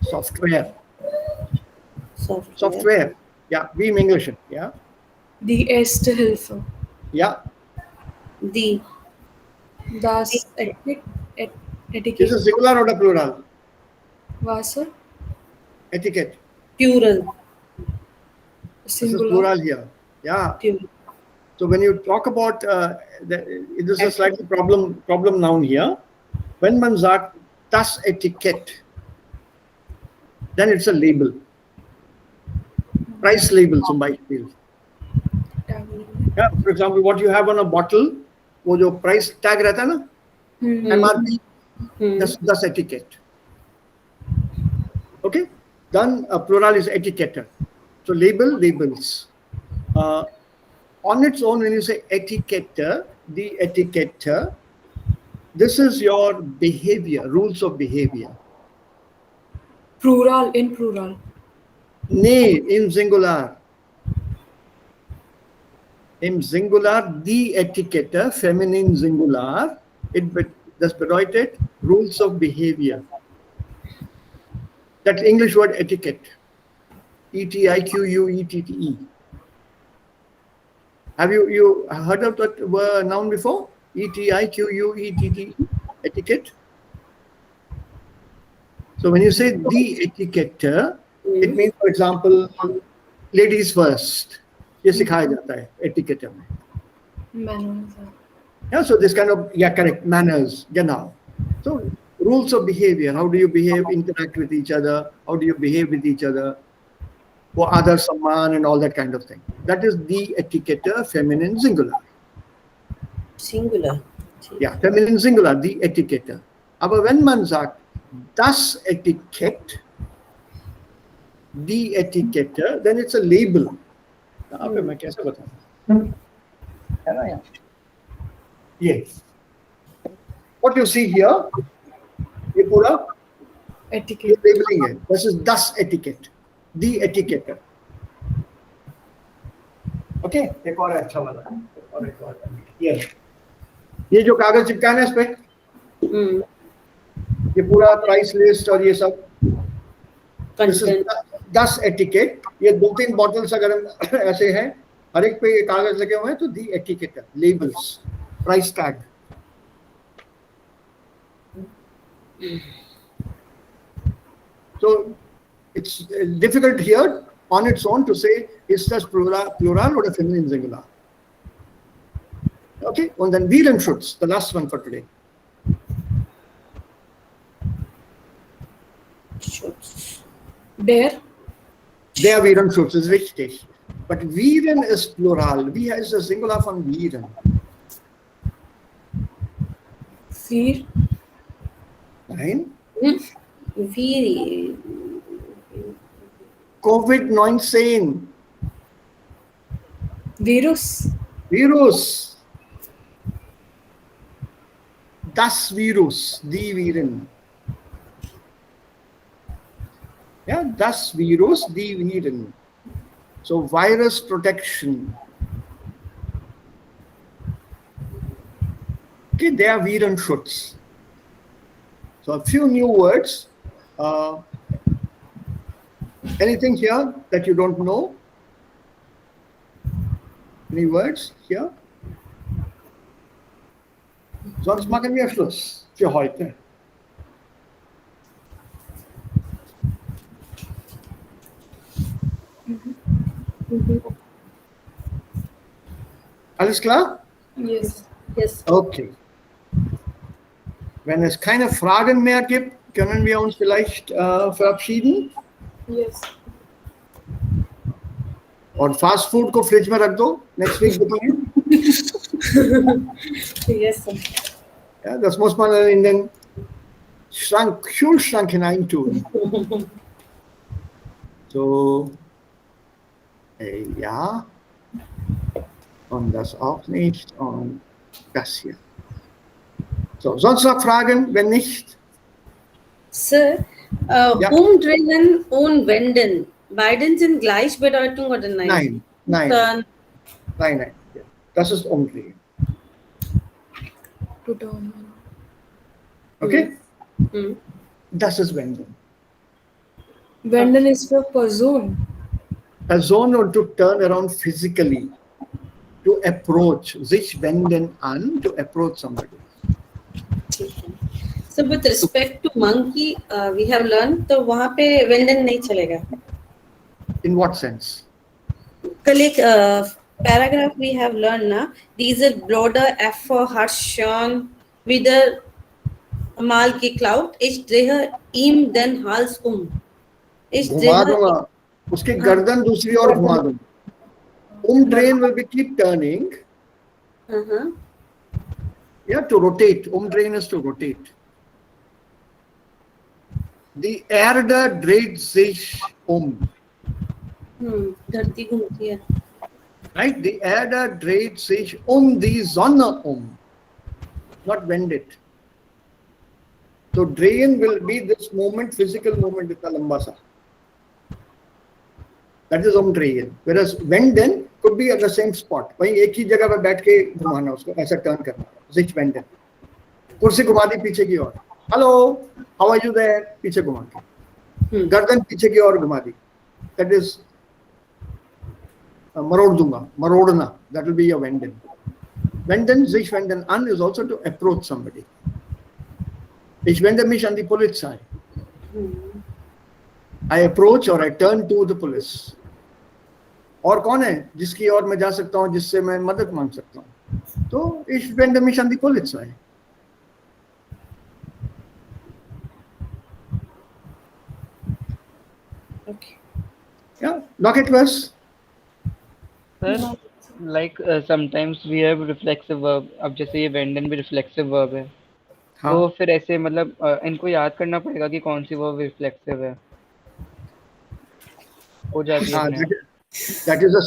Software. Software. Ja, wie im Englischen. Ja, Die Erste Hilfe. ja. Die Das Ist Etiquette. es Singular oder Plural? Was? Etiquette. Plural. Das ist Singular. Plural hier. Ja. Plural. So when you talk about, this is a slightly problem noun here. Wenn man sagt, das Etikett, then it's a label. Price label zum Beispiel. Yeah, for example, what you have on a bottle, वो जो price tag रहता है ना, MRP, that's etiquette. Okay, then plural is etiquette. So labels. On its own, when you say etiquette, the etiquette, this is your behavior, rules of behavior. Plural, in plural. Nee, in singular. Im Singular, die Etikette, feminine Singular, das bedeutet rules of behavior. That English word etiquette. E-T-I-Q-U-E-T-T-E. Have you heard of that noun before? E-T-I-Q-U-E-T-T-E, etiquette. So when you say the etiquette, it means, for example, ladies first. ये सिखाया जाता है etiquette में. Manners. Yeah, so this kind of, yeah, correct, manners, genau. So rules of behavior, how do you behave, interact with each other, how do you behave with each other, or other someone and all that kind of thing. That is the etiquette, feminine singular. Singular. Ja, feminine singular, die Etikette. Aber wenn man sagt, das Etikett, die Etikette, then it's a label. यहाँ पे मैं कैसे बताऊँ? है ना यहाँ? Yes. What you see here, ये पूरा Etiquette. labeling है. This is das Etiquette, the etiquette. Okay, एक और अच्छा वाला. एक और. Yes. ये जो कागज चिपकाना है इस पे, ये पूरा प्राइस लिस्ट और ये सब, दस एटिकेट, ये 2-3 बॉटल्स अगर हम ऐसे हैं, हर एक पे ये कागज लगे हुए हैं, तो the etiquette, labels, price tag. So it's difficult here on its own to say is this plural or a feminine singular. Okay, and then Virenschutz, the last one for today. Der. Der Virenschutz ist richtig. But Viren is plural. Wie heißt das Singular von Viren? Vier. Nein. Viri. COVID-19. Virus. Virus. Das Virus, die Viren. Yeah, das Virus, die Viren. So virus protection. Okay, they are wir and Schutz. So a few new words. Anything here that you don't know? Any words hier? Sonst machen wir Schluss für heute. Alles klar? Yes. Yes. Okay. Wenn es keine Fragen mehr gibt, können wir uns vielleicht verabschieden. Yes. और fast food को fridge में रख दो next week बताएं. Yes, sir. Ja, das muss man in den Kühlschrank hineintun. So, ja. Und das auch nicht. Und das hier. So, sonst noch Fragen? Wenn nicht, Sir, Ja. umdrehen und wenden, beiden sind Gleichbedeutung oder nein? nein. Dann, Nein. Das ist umdrehen. To turn. Okay? hm. Das ist wenden. Wenden is for person. Person und to turn around physically. To approach. Sich wenden an, to approach somebody. So with respect to monkey, we have learned तो वहाँ पे wenden नहीं चलेगा. In what sense? कल एक paragraph we have learned ना, diese broader F for Harshon wieder mal geklaut, ich drehe ihm den Hals Ich घुमा drehe दूंगा उसकी गर्दन दूसरी ओर घुमा दूंगा. Umdrehen will be keep turning. Yeah, to rotate. Umdrehen is to rotate. Die Erde dreht sich धरती घूमती है. Right? Die Erde dreht sich die Sonne not wend it. So drehen will be this movement, physical movement इतना लंबा सा. That is umdrehen. Whereas wenden could be at the same spot. वहीं एक ही जगह पे बैठ के घुमाना उसको, ऐसा टर्न करना. Sich wenden. कुर्सी घुमा दी पीछे की ओर. Hello, how are you there? पीछे घुमा के. गर्दन पीछे की ओर घुमा दी. That is मरोड़ दूंगा, मरोड़ना. That will be your wenden. Wenden, sich wenden an is also to approach somebody. Ich wende mich an die Polizei. I approach or I turn to the police. और कौन है जिसकी ओर मैं जा सकता हूँ, जिससे मैं मदद मांग सकता हूँ? तो ich wende mich an die Polizei. Okay. Yeah, noch etwas? Sir like sometimes we have reflexive verb. अब जैसे ये wenden भी reflexive verb है. हाँ. तो फिर ऐसे मतलब इनको याद करना पड़ेगा कि कौन सी verb reflexive है. हो जाती है अपने आप. That is a